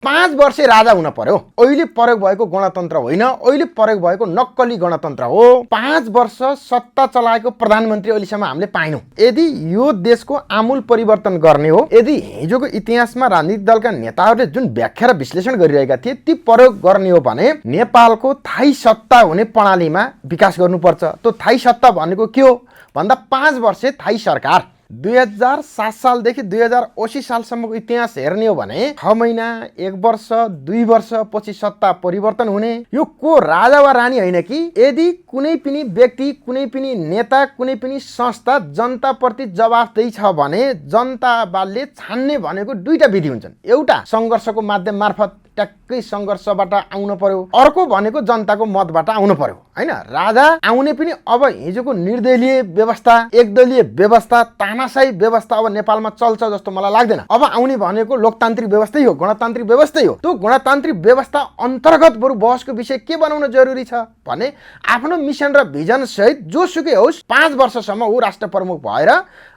5 वर्षे राजा हुन पर्यो। अहिले प्रयोग भएको गणतन्त्र होइन, अहिले प्रयोग भएको नक्कली गणतन्त्र हो। 5 वर्ष सत्ता चलाएको प्रधानमन्त्री अहिलेसम्म हामीले पाइनौँ। यदि यो देशको आमूल परिवर्तन गर्ने हो, यदि हिजोको इतिहासमा राजनीतिक दलका नेताहरूले जुन व्याख्या र विश्लेषण गरिरहेका थिए ती प्रयोग गर्ने हो भने नेपालको थायी सत्ता हुने प्रणालीमा विकास गर्नुपर्छ। त्यो थायी सत्ता भनेको के हो भन्दा 5 वर्षे थायी सरकार। 2007 सालदेखि 2080 सालसम्मको इतिहास हेर्ने हो भने 6 महिना, 1 वर्ष, 2 वर्षपछि सत्ता परिवर्तन हुने। यो को राजा वा रानी होइन कि यदि कुनै पनि व्यक्ति, कुनै पनि नेता, कुनै पनि संस्था जनताप्रति जवाफदेही छ भने जनताले छान्ने भनेको दुईटा विधि हुन्छन्। एउटा सङ्घर्षको माध्यम मार्फत ट्याक्कै सङ्घर्षबाट आउनु पर्यो, अर्को भनेको जनताको मतबाट आउनु पर्यो हैन। राजा आउने पनि अब हिजोको निर्दलीय व्यवस्था, एकदलीय व्यवस्था, तानाशाही व्यवस्था अब नेपालमा चल्छ जस्तो मलाई लाग्दैन। अब आउने भनेको लोकतान्त्रिक व्यवस्थै हो, गणतान्त्रिक व्यवस्थै हो। त्यो गणतान्त्रिक व्यवस्था अन्तर्गत बरु बहसको विषय के बनाउन जरुरी छ भने आफ्नो मिसन र भिजन सहित जोसुकै होस् 5 वर्षसम्म ऊ राष्ट्र प्रमुख भएर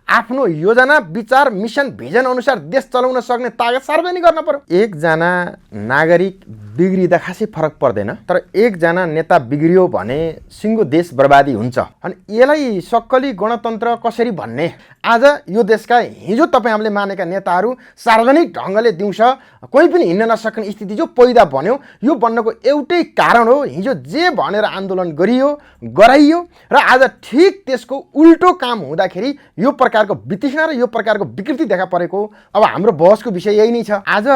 आफ्नो योजना, विचार, मिसन, भिजन अनुसार देश चलाउन सक्ने ताकत सार्वजनिक गर्न पर्यो। एकजना नागरिक बिग्रिँदा खासै फरक पर्दैन, तर एकजना नेता बिग्रियो भने सिङ्गो देश बर्बादी हुन्छ। अनि यसलाई सक्कली गणतन्त्र कसरी भन्ने? आज यो देशका हिजो तपाईँ हामीले मानेका नेताहरू सार्वजनिक ढङ्गले दिउँसो कोही पनि हिँड्न नसक्ने स्थिति जो पैदा बन्यो, यो बन्नको एउटै कारण हो हिजो जे भनेर आन्दोलन गराइयो र आज ठिक त्यसको उल्टो काम हुँदाखेरि यो प्रकारको वितृष्णा र यो प्रकारको विकृति देखा परेको। अब हाम्रो बहसको विषय यही नै छ। आज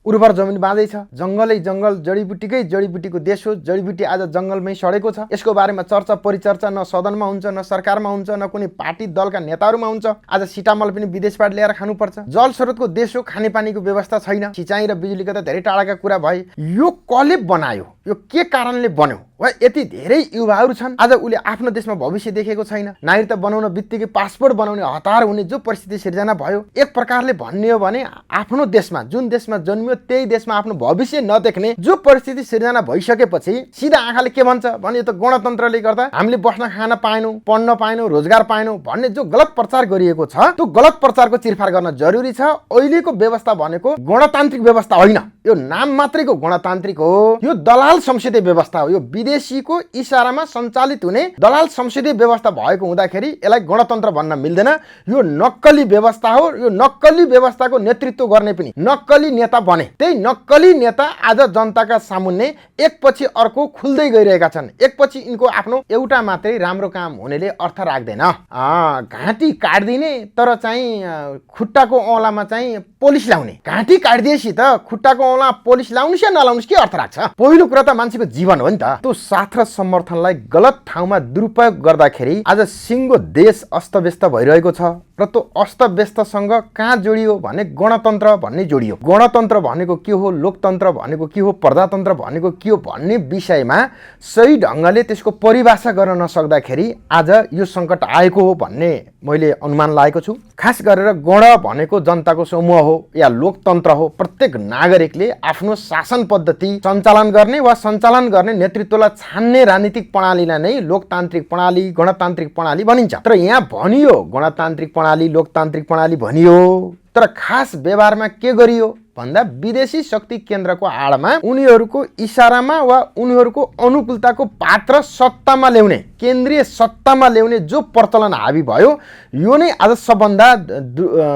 उर्वर जमिन बाँझै छ, जङ्गलै जङ्गल, जडीबुटीकै जडीबुटीको देश हो। जडीबुटी आज जङ्गलमै सडेको छ। यसको बारेमा चर्चा परिचर्चा न सदनमा हुन्छ, न सरकारमा हुन्छ, न कुनै पार्टी दलका नेताहरूमा हुन्छ। आज सिटामल पनि विदेशबाट ल्याएर खानुपर्छ। जल स्रोतको देश हो, खानेपानीको व्यवस्था छैन, सिँचाइ र बिजुलीका त धेरै टाढाका कुरा भए। यो कसले बनायो? यो के कारणले बन्यो? वा यति धेरै युवाहरू छन् आज उसले आफ्नो देशमा भविष्य देखेको छैन। नागरिकता बनाउन बित्तिकै पासपोर्ट बनाउने हतार हुने जो परिस्थिति सिर्जना भयो, एक प्रकारले भन्ने हो भने आफ्नो देशमा, जुन देशमा जन्मियो त्यही देशमा आफ्नो भविष्य नदेख्ने जो परिस्थिति सिर्जना भइसकेपछि सिधा आँखाले के भन्छ भने यो त गणतन्त्रले गर्दा हामीले बस्न खान पाएनौँ, पढ्न पाएनौँ, रोजगार पाएनौँ भन्ने जो गलत प्रचार गरिएको छ, त्यो गलत प्रचारको चिरफार गर्न जरुरी छ। अहिलेको व्यवस्था भनेको गणतान्त्रिक व्यवस्था होइन, यो नाम मात्रैको गणतान्त्रिक हो। यो दलाल संसदीय व्यवस्था हो। यो विदेशीको इशारामा सञ्चालित हुने दलाल संसदीय व्यवस्था भएको हुँदाखेरि यसलाई गणतन्त्र भन्न मिल्दैन। यो नक्कली व्यवस्था हो। यो नक्कली व्यवस्थाको नेतृत्व गर्ने पनि नक्कली नेता बने। त्यही नक्कली नेता आज जनताका सामुन्ने एकपछि अर्को खुल्दै गइरहेका छन्। एकपछि यिनको आफ्नो एउटा मात्रै राम्रो काम हुनेले अर्थ राख्दैन। घाँटी काट्दिने तर चाहिँ खुट्टाको औँलामा चाहिँ पोलिस लाउने। घाँटी काट्दिएपछि त खुट्टाको औँला पोलिस लाउनुस् या नलाउनुस् के अर्थ राख्छ? पहिलो कुरा त मान्छेको जीवन हो नि त। त्यो साथ र समर्थनलाई गलत ठाउँमा दुरुपयोग गर्दाखेरि आज सिङ्गो देश अस्तव्यस्त भइरहेको छ। र त्यो अस्तव्यस्तसँग कहाँ जोडियो भने गणतन्त्र भन्ने जोडियो। गणतन्त्र भनेको के हो, लोकतन्त्र भनेको के हो, प्रजातन्त्र भनेको के हो भन्ने विषयमा सही ढङ्गले त्यसको परिभाषा गर्न नसक्दाखेरि आज यो सङ्कट आएको हो भन्ने मैले अनुमान लागेको छु। खास गरेर गण भनेको जनताको समूह हो या लोकतन्त्र हो। प्रत्येक नागरिकले आफ्नो शासन पद्धति सञ्चालन गर्ने वा सञ्चालन गर्ने नेतृत्वलाई छान्ने राजनीतिक प्रणालीलाई नै लोकतान्त्रिक प्रणाली, गणतान्त्रिक प्रणाली भनिन्छ। तर यहाँ भनियो गणतान्त्रिक प्रणाली, लोकतान्त्रिक प्रणाली भनियो, तर खास व्यवहारमा के गरियो भन्दा विदेशी शक्ति केन्द्रको आडमा उनीहरूको इशारामा वा उनीहरूको अनुकूलताको पात्र सत्तामा ल्याउने, केन्द्रीय सत्तामा ल्याउने जो प्रचलन हावी भयो, यो नै आज सबभन्दा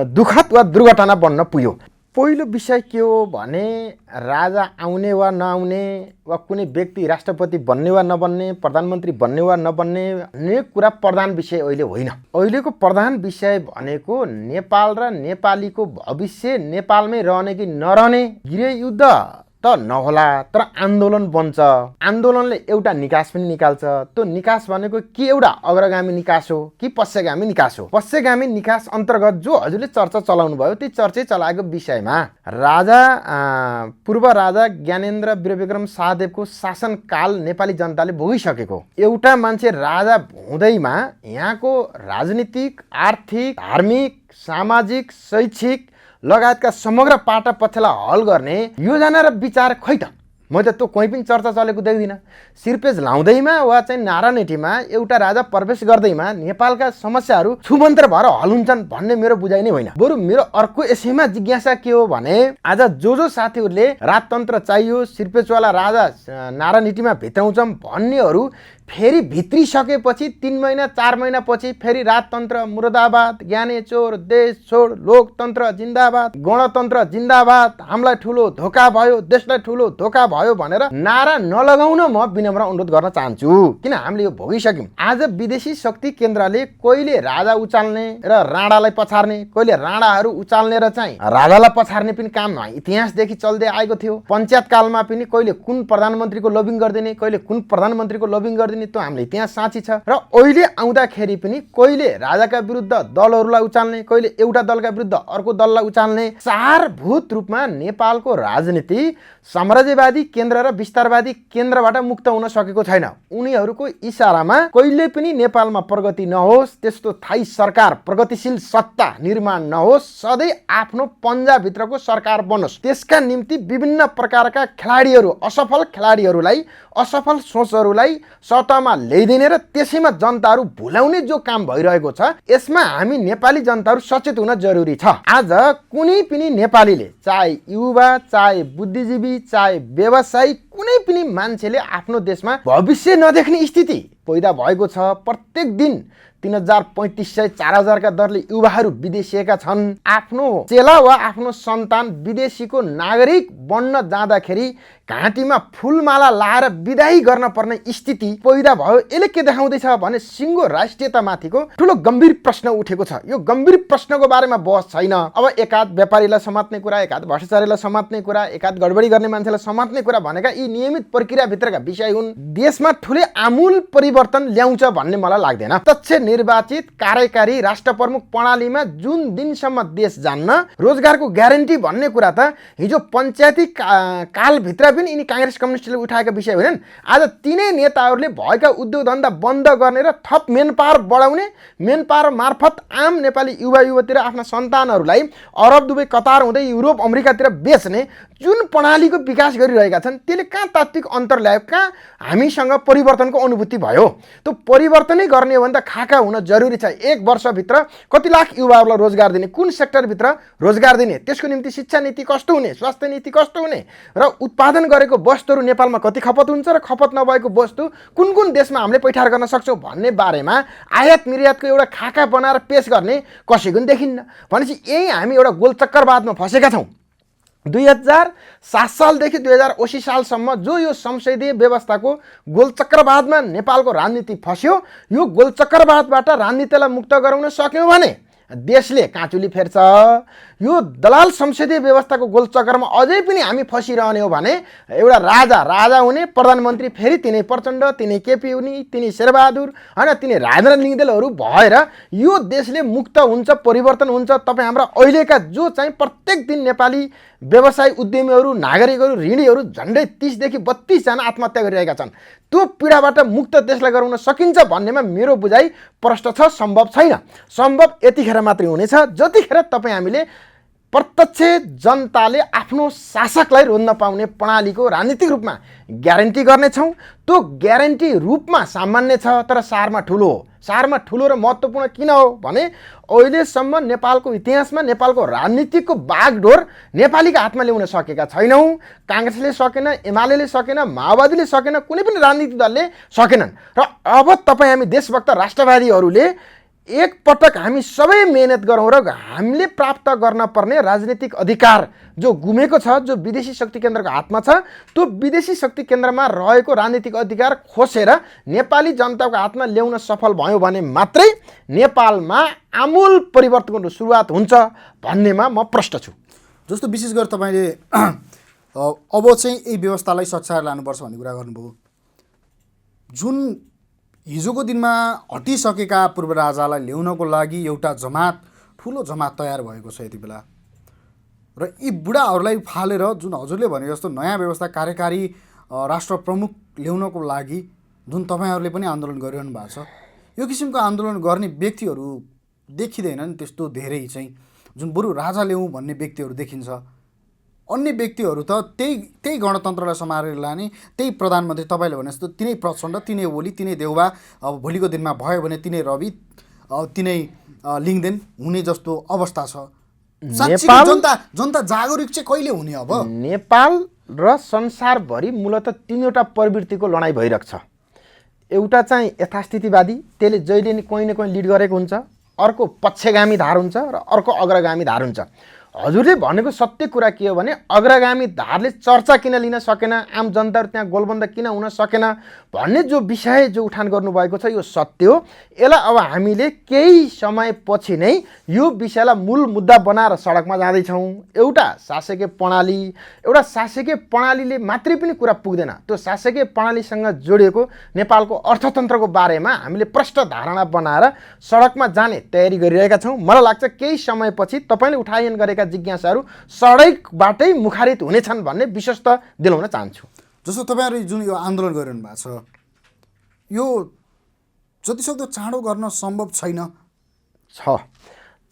दुःखद वा दुर्घटना बन्न पुग्यो। पहिलो विषय के हो भने राजा आउने वा नआउने वा कुनै व्यक्ति राष्ट्रपति बन्ने वा नबन्ने, प्रधानमन्त्री बन्ने वा नबन्ने भन्ने कुरा प्रधान विषय अहिले होइन। अहिलेको प्रधान विषय भनेको नेपाल र नेपालीको भविष्य, नेपालमै रहने कि नरहने। गृहयुद्ध त नहोला तर आन्दोलन बन्छ। आन्दोलनले एउटा निकास पनि निकाल्छ। त्यो निकास भनेको कि एउटा अग्रगामी निकास हो कि पश्चगामी निकास हो। पश्चगामी निकास अन्तर्गत जो हजुरले चर्चा चलाउनु भयो ती चर्चा चलाएको विषयमा राजा पूर्व राजा ज्ञानेन्द्र वीरविक्रम शाहदेवको शासनकाल नेपाली जनताले भोगिसकेको। एउटा मान्छे राजा हुँदैमा यहाँको राजनीतिक, आर्थिक, धार्मिक, सामाजिक, शैक्षिक लगायतका समग्र पाटा पक्षलाई हल गर्ने योजना र विचार खै त? म त त्यो कहीँ पनि चर्चा चलेको देख्दिनँ। सिरपेज लाउँदैमा वा चाहिँ नारानेटीमा एउटा राजा प्रवेश गर्दैमा नेपालका समस्याहरू छुमन्त्र भएर हल हुन्छन् भन्ने मेरो बुझाइ नै होइन। बरु मेरो अर्को यसैमा जिज्ञासा के हो भने आज जो साथीहरूले राजतन्त्र चाहियो, सिरपेजवाला राजा नारानीतिमा भित्राउँछौँ भन्नेहरू फेरि भित्रिसकेपछि 3 महिना 4 महिनापछि फेरि राजतन्त्र मुर्दाबाद, ज्ञानेचोर, देश छोड, लोकतन्त्र जिन्दाबाद, गणतन्त्र जिन्दाबाद, हामीलाई ठुलो धोका भयो, देशलाई ठुलो धोका भयो भनेर नारा नलगाउन म विनम्र अनुरोध गर्न चाहन्छु। किन हामीले यो भोगिसक्यौँ। आज विदेशी शक्ति केन्द्रले कहिले राजा उचाल्ने र राणालाई पछार्ने, कहिले राणाहरू उचाल्ने र चाहिँ राजालाई पछार्ने पनि काम इतिहासदेखि चल्दै आएको थियो। पञ्चायत कालमा पनि कहिले कुन प्रधानमन्त्रीको लबिङ गरिदिने, कहिले कुन प्रधानमन्त्रीको लबिङ गरिदिने, त्यो हामीले इतिहास साँची छ। र अहिले आउँदाखेरि पनि कहिले राजाका विरुद्ध दलहरूलाई उचाल्ने, कहिले एउटा दलका विरुद्ध अर्को दललाई उचाल्ने। सारभूत रूपमा नेपालको राजनीति साम्राज्यवादी केन्द्र र विस्तारवादी केन्द्रबाट मुक्त हुन सकेको छैन। उनीहरूको इसारामा कहिले पनि नेपालमा प्रगति नहोस्, त्यस्तो थाई सरकार, प्रगतिशील सत्ता निर्माण नहोस्, सधैँ आफ्नो पन्जाभित्रको सरकार बनोस्। त्यसका निम्ति विभिन्न प्रकारका खेलाडीहरू, असफल खेलाडीहरूलाई, असफल सोचहरूलाई सत्तामा ल्याइदिने र त्यसैमा जनताहरू भुलाउने जो काम भइरहेको छ, यसमा हामी नेपाली जनताहरू सचेत हुन जरुरी छ। आज कुनै पनि नेपालीले, चाहे युवा, चाहे बुद्धिजीवी, चाहे व्यवसायी, कुनै पनि मान्छेले आफ्नो देशमा भविष्य नदेख्ने स्थिति पैदा भएको छ। प्रत्येक दिन 3,000, 3,500, 4,000 का दरले युवाहरू विदेशिएका छन्। आफ्नो चेला वा आफ्नो सन्तान विदेशीको नागरिक बन्न जाँदाखेरि घाँटीमा फुलमाला लाएर विदाई गर्न पर्ने स्थिति पैदा भयो। यसले के देखाउँदैछ भने सिङ्गो राष्ट्रियतामाथिको ठुलो गम्भीर प्रश्न उठेको छ। यो गम्भीर प्रश्नको बारेमा बहस छैन। अब एकाध व्यापारीलाई समात्ने कुरा, एकाध भ्रष्टाचारीलाई समात्ने कुरा, एकाध गडबडी गर्ने मान्छेलाई समात्ने कुरा भनेका यी नियमित प्रक्रियाभित्रका विषय हुन्। देशमा ठुलै आमूल परिवर्तन ल्याउँछ भन्ने मलाई लाग्दैन। प्रत्यक्ष निर्वाचित कार्यकारी राष्ट्र प्रमुख प्रणालीमा जुन दिनसम्म देश जान्न, रोजगारको ग्यारेन्टी भन्ने कुरा त हिजो पञ्चायती कालभित्र पनि यिनी काङ्ग्रेस कम्युनिस्टले उठाएका विषय होइनन्। आज तिनै नेताहरूले भएका उद्योग धन्दा बन्द गर्ने र थप मेन पावर बढाउने, मेन पावर मार्फत आम नेपाली युवा युवती र आफ्ना सन्तानहरूलाई अरब, दुबई, कतार हुँदै युरोप, अमेरिकातिर बेच्ने जुन प्रणालीको विकास गरिरहेका छन्, त्यसले कहाँ तात्विक अन्तर ल्यायो, कहाँ हामीसँग परिवर्तनको अनुभूति भयो। त्यो परिवर्तनै गर्ने हो भने त खाका हुन जरुरी छ। 1 वर्षभित्र कति लाख युवाहरूलाई रोजगार दिने, कुन सेक्टरभित्र रोजगार दिने, त्यसको निम्ति शिक्षा नीति कस्तो हुने, स्वास्थ्य नीति कस्तो हुने, र उत्पादन गरेको वस्तुहरू नेपालमा कति खपत हुन्छ र खपत नभएको वस्तु कुन कुन देशमा हामीले पैठार गर्न सक्छौँ भन्ने बारेमा आयात निर्यातको एउटा खाका बनाएर पेश गर्ने कसैको पनि देखिन्न। भनेपछि यही हामी एउटा गोलचक्करवादमा फसेका छौँ। 2007 सालदेखि 2080 सालसम्म जो यो संसदीय व्यवस्थाको गोलचक्करवादमा नेपालको राजनीति फस्यो, यो गोलचक्करवादबाट राजनीतिलाई मुक्त गराउन सक्यौँ भने देशले काँचुली फेर्छ। यो दलाल संसदीय व्यवस्थाको गोलचक्करमा अझै पनि हामी फसिरहने हो भने एउटा राजा हुने, प्रधानमन्त्री फेरि तिनै प्रचण्ड, तिनै केपी हुने, तिनै शेरबहादुर होइन, तिनै राजेन्द्र लिङ्गदेलहरू भएर यो देशले मुक्त हुन्छ, परिवर्तन हुन्छ। तपाईँ हाम्रा अहिलेका जो चाहिँ प्रत्येक दिन नेपाली व्यवसायी, उद्यमीहरू, नागरिकहरू, ऋणीहरू झन्डै 30 देखि 32 जना आत्महत्या गरिरहेका छन्। त्यो पीडाबाट मुक्त देशलाई गराउन सकिन्छ भन्नेमा मेरो बुझाइ प्रष्ट छ, सम्भव छैन। सम्भव यतिखेर मात्रै हुनेछ जतिखेर तपाईँ हामीले प्रत्यक्ष जनताले आफ्नो शासकलाई रोज्न पाउने प्रणालीको राजनीतिक रूपमा ग्यारेन्टी गर्नेछौँ। त्यो ग्यारेन्टी रूपमा सामान्य छ, तर सारमा ठुलो हो। सारमा ठुलो र महत्त्वपूर्ण किन हो भने अहिलेसम्म नेपालको इतिहासमा नेपालको राजनीतिको बागडोर नेपालीका हातमा ल्याउन सकेका छैनौँ। काङ्ग्रेसले सकेन, एमाले सकेन, माओवादीले सकेन, कुनै पनि राजनीतिक दलले सकेनन्। र अब तपाईँ हामी देशभक्त राष्ट्रवादीहरूले एक पटक हामी सबै मेहनत गरौँ र हामीले प्राप्त गर्न पर्ने राजनीतिक अधिकार जो गुमेको छ, जो विदेशी शक्ति केन्द्रको हातमा छ, त्यो विदेशी शक्ति केन्द्रमा रहेको राजनीतिक अधिकार खोसेर नेपाली जनताको हातमा ल्याउन सफल भयो भने मात्रै नेपालमा आमूल परिवर्तनको सुरुवात हुन्छ भन्नेमा म प्रष्ट छु। जस्तो विशेष गरी तपाईँले अब चाहिँ यही व्यवस्थालाई सच्याएर लानुपर्छ भन्ने कुरा गर्नुभयो। जुन हिजोको दिनमा हटिसकेका पूर्व राजालाई ल्याउनको लागि एउटा जमात, ठुलो जमात तयार भएको छ यति बेला, र यी बुढाहरूलाई फालेर जुन हजुरले भने जस्तो नयाँ व्यवस्था, कार्यकारी राष्ट्र प्रमुख ल्याउनको लागि जुन तपाईँहरूले पनि आन्दोलन गरिरहनु भएको छ, यो किसिमको आन्दोलन गर्ने व्यक्तिहरू देखिँदैनन् त्यस्तो धेरै चाहिँ, जुन बरु राजा ल्याउँ भन्ने व्यक्तिहरू देखिन्छ। अन्य व्यक्तिहरू त त्यही गणतन्त्रलाई समाएर लाने त्यही प्रधानमन्त्री, तपाईँले भने जस्तो तिनै प्रचण्ड, तिनै ओली, तिनै देउबा, अब भोलिको दिनमा भयो भने तिनै रवि, तिनै लिङ्गदेन हुने जस्तो अवस्था छ। साँच्चै जनता जागरुक चाहिँ कहिले हुने? अब नेपाल र संसारभरि मूलतः तीनवटा प्रवृत्तिको लडाइँ भइरहेको छ। एउटा चाहिँ यथास्थितिवादी, त्यसले जहिले नि कोही न कोही लिड गरेको हुन्छ। अर्को पक्षगामी धार हुन्छ र अर्को अग्रगामी धार हुन्छ। हजुरले भनेको सत्य कुरा के हो भने अग्रगामी धारले चर्चा किन लिन सकेन, आम जनताहरू त्यहाँ गोलबन्द किन हुन सकेन भन्ने जो विषय जो उठान गर्नुभएको छ यो सत्य हो। यसलाई अब हामीले केही समयपछि नै यो विषयलाई मूल मुद्दा बनाएर सडकमा जाँदैछौँ। एउटा शासकीय प्रणालीले मात्रै पनि कुरा पुग्दैन। त्यो शासकीय प्रणालीसँग जोडिएको नेपालको अर्थतन्त्रको बारेमा हामीले प्रष्ट धारणा बनाएर सडकमा जाने तयारी गरिरहेका छौँ। मलाई लाग्छ केही समयपछि तपाईँले उठायन गरेका जिज्ञासाहरू सडकबाटै मुखारित हुनेछन् भन्ने विश्वस्त दिलाउन चाहन्छु। जस्तो तपाईँहरू जुन यो आन्दोलन गरिरहनु भएको छ, यो जतिसक्दो चाँडो गर्न सम्भव छैन?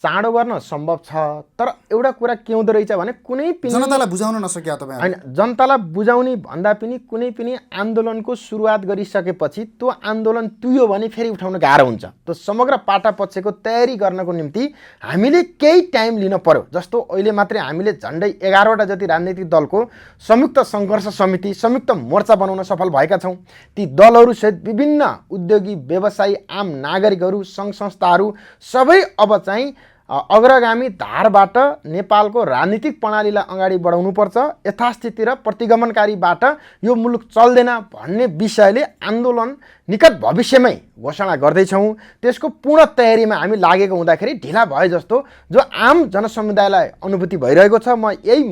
चाँडो गर्न सम्भव छ, तर एउटा कुरा के हुँदो रहेछ भने कुनै पनि जनतालाई बुझाउन नसक्या तपाईँ? होइन, जनतालाई बुझाउने भन्दा पनि कुनै पनि आन्दोलनको सुरुवात गरिसकेपछि त्यो आन्दोलन तुयो भने फेरि उठाउन गाह्रो हुन्छ। त्यो समग्र पाटापक्षको तयारी गर्नको निम्ति हामीले केही टाइम लिन पर्यो। जस्तो अहिले मात्रै हामीले झन्डै 11वटा जति राजनैतिक दलको संयुक्त सङ्घर्ष समिति, संयुक्त मोर्चा बनाउन सफल भएका छौँ। ती दलहरूसहित विभिन्न उद्योगी, व्यवसायी, आम नागरिकहरू, सङ्घ संस्थाहरू सबै अब चाहिँ अग्रगामी धारबाट नेपालको राजनीतिक प्रणालीलाई अगाडि बढाउनुपर्छ। यथास्थिति र प्रतिगमनकारीबाट यो मुलुक चल्दैन भन्ने विषयले आन्दोलन निकट भविष्यमै घोषणा गर्दैछौँ। त्यसको पूर्ण तयारीमा हामी लागेको हुँदाखेरि ढिला भए जस्तो जो आम जनसमुदायलाई अनुभूति भइरहेको छ, म यही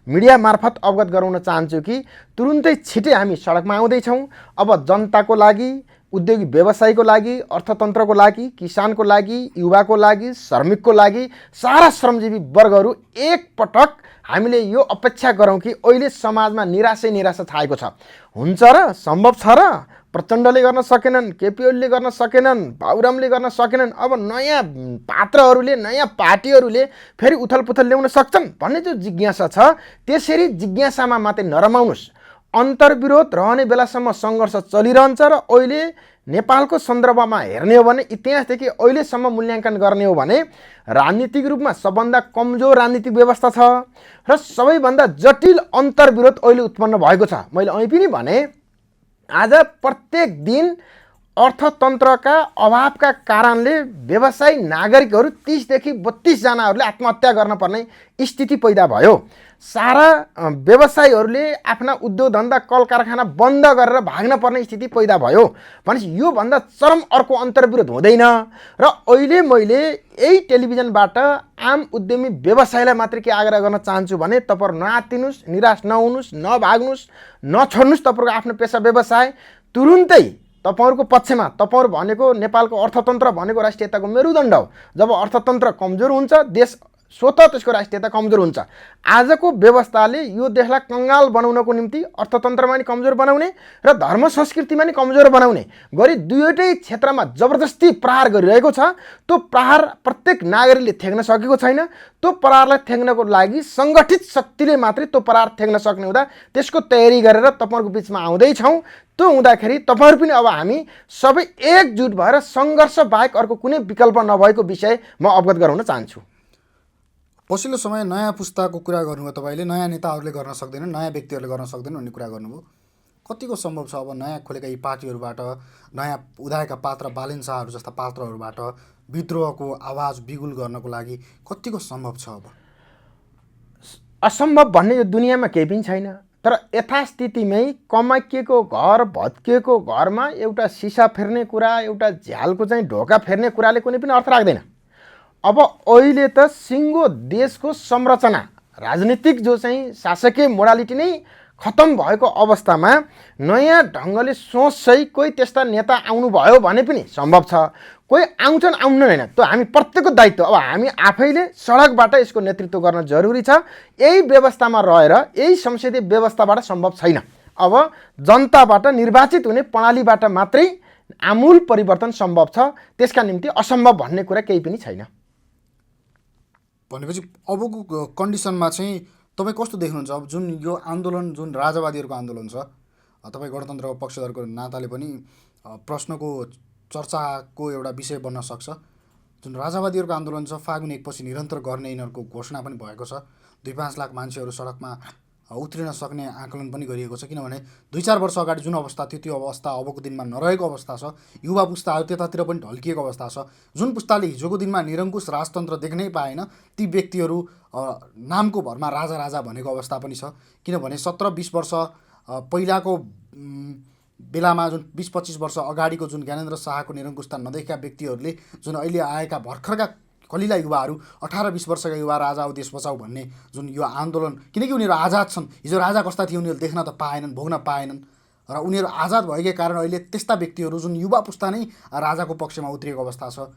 मिडिया मार्फत अवगत गराउन चाहन्छु कि तुरुन्तै छिटै हामी सडकमा आउँदैछौँ। अब जनताको लागि, उद्योगी व्यवसायीको लागि, अर्थतन्त्रको लागि, किसानको लागि, युवाको लागि, श्रमिकको लागि, सारा श्रमजीवी वर्गहरू एकपटक हामीले यो अपेक्षा गरौँ कि अहिले समाजमा निराशा छाएको छ। हुन्छ र, सम्भव छ र? प्रचण्डले गर्न सकेनन्, केपी ओलीले गर्न सकेनन्, बाबुरामले गर्न सकेनन्, अब नयाँ पात्रहरूले, नयाँ पार्टीहरूले फेरि उथलपुथल ल्याउन सक्छन् भन्ने जो जिज्ञासा छ, त्यसरी जिज्ञासामा मात्रै नरमाउनुहोस्। अन्तर्विरोध रहने बेलासम्म सङ्घर्ष चलिरहन्छ र अहिले नेपालको सन्दर्भमा हेर्ने हो भने, इतिहासदेखि अहिलेसम्म मूल्याङ्कन गर्ने हो भने राजनीतिक रूपमा सबभन्दा कमजोर राजनीतिक व्यवस्था छ र सबैभन्दा जटिल अन्तर्विरोध अहिले उत्पन्न भएको छ। मैले अहिले पनि भने आज प्रत्येक दिन अर्थतन्त्रका अभावका कारणले व्यवसायी नागरिकहरू 30देखि 32 जनाहरूले आत्महत्या गर्न पर्ने स्थिति पैदा भयो। सारा व्यवसायीहरूले आफ्ना उद्योग धन्दा, कल कारखाना बन्द गरेर भाग्न पर्ने स्थिति पैदा भयो। भनेपछि यो भन्दा चरम अर्को अन्तर्विरोध हुँदैन। र अहिले मैले यही टेलिभिजनबाट आम उद्यमी व्यवसायीलाई मात्रै के आग्रह गर्न चाहन्छु भने तपाईहरु नआत्तिनुस्, निराश नहुनुस्, नभाग्नुस्, नछोड्नुस् तपाईहरुको आफ्नो पेशा व्यवसाय। तुरुन्तै तपाईहरुको पक्षमा तपाईहरु भनेको नेपालको अर्थतन्त्र भनेको राष्ट्रियताको मेरुदण्ड हो। जब अर्थतन्त्र कमजोर हुन्छ, देश स्वतः त्यसको राष्ट्रियता कमजोर हुन्छ। आजको व्यवस्थाले यो देशलाई कंगाल बनाउनको निम्ति अर्थतन्त्रमा नि कमजोर बनाउने र धर्म संस्कृतिमा नि कमजोर बनाउने गरी दुईटै क्षेत्रमा जबरजस्ती प्रहार गरिरहेको छ। त्यो प्रहार प्रत्येक नागरिकले थ्याक्न सकेको छैन। त्यो प्रहारलाई थ्याक्नको लागि संगठित शक्तिले मात्रै त्यो प्रहार थ्याक्न सक्ने हुँदा त्यसको तयारी गरेर तपाईहरुको बीचमा आउँदै छौं। त्यो हुँदाखेरि तपाईहरु पनि अब हामी सबै एकजुट भएर संघर्ष बाहेक अर्को कुनै विकल्प नभएको विषय म अवगत गराउन चाहन्छु। पछिल्लो समय नयाँ पुस्ताको कुरा गर्नुभयो तपाईले, नयाँ नेताहरूले गर्न सक्दैनन्, नयाँ व्यक्तिहरूले गर्न सक्दैनन् भन्ने कुरा गर्नुभयो। कतिको सम्भव छ अब नयाँ खोलेका यी पार्टीहरूबाट, नयाँ उदाएका पात्र बालेन शाहहरू जस्ता पात्रहरूबाट विद्रोहको आवाज बिगुल गर्नको लागि कतिको सम्भव छ? अब असम्भव भन्ने यो दुनियाँमा केही पनि छैन। तर यथास्थितिमै कमाकिएको घर, भत्किएको घरमा एउटा सिसा फेर्ने कुरा, एउटा झ्यालको चाहिँ ढोका फेर्ने कुराले कुनै पनि अर्थ राख्दैन। अब अहिले त सिङ्गो देशको संरचना, राजनीतिक जो चाहिँ शासकीय मोडालिटी नै खत्म भएको अवस्थामा नयाँ ढङ्गले सोचसै कोही त्यस्ता नेता आउनु भयो भने पनि सम्भव छ। कोही आउँछन्, आउनु होइन, त्यो हामी प्रत्येकको दायित्व। अब हामी आफैले सडकबाट यसको नेतृत्व गर्न जरुरी छ। यही व्यवस्थामा रहेर यही संसदीय व्यवस्थाबाट सम्भव छैन। अब जनताबाट निर्वाचित हुने प्रणालीबाट मात्रै आमूल परिवर्तन सम्भव छ। त्यसका निम्ति असम्भव भन्ने कुरा केही पनि छैन। भनेपछि अबको कन्डिसनमा चाहिँ तपाईँ कस्तो देख्नुहुन्छ अब जुन यो आन्दोलन जुन राजावादीहरूको आन्दोलन छ, तपाईँ गणतन्त्रको पक्षधरको नाताले पनि प्रश्नको चर्चाको एउटा विषय बन्न सक्छ। जुन राजावादीहरूको आन्दोलन छ फागुन 1 पछि निरन्तर गर्ने यिनीहरूको घोषणा पनि भएको छ। 2-5 लाख मान्छेहरू सडकमा उत्रिन सक्ने आकलन पनि गरिएको छ। किनभने 2-4 वर्ष अगाडि जुन अवस्था थियो त्यो अवस्था अबको दिनमा नरहेको अवस्था छ। युवा पुस्ताहरू त्यतातिर पनि ढल्किएको अवस्था छ। जुन पुस्ताले हिजोको दिनमा निरङ्कुश राजतन्त्र देख्नै पाएन ती व्यक्तिहरू नामको भरमा राजा राजा भनेको अवस्था पनि छ। किनभने 17-20 वर्ष पहिलाको बेलामा जुन 20-25 वर्ष अगाडिको जुन ज्ञानेन्द्र शाहको निरङ्कुशता नदेखेका व्यक्तिहरूले जुन अहिले आएका भर्खरका कलिला युवाहरू 18-20 वर्षका युवा राजा आऊ देश बचाऊ भन्ने जुन यो आन्दोलन, किनकि उनीहरू आजाद छन्। हिजो राजा कस्ता थिए उनीहरू देख्न त पाएनन्, भोग्न पाएनन् र उनीहरू आजाद भएकै कारण अहिले त्यस्ता व्यक्तिहरू जुन युवा पुस्ता नै राजाको पक्षमा उत्रिएको अवस्था छ।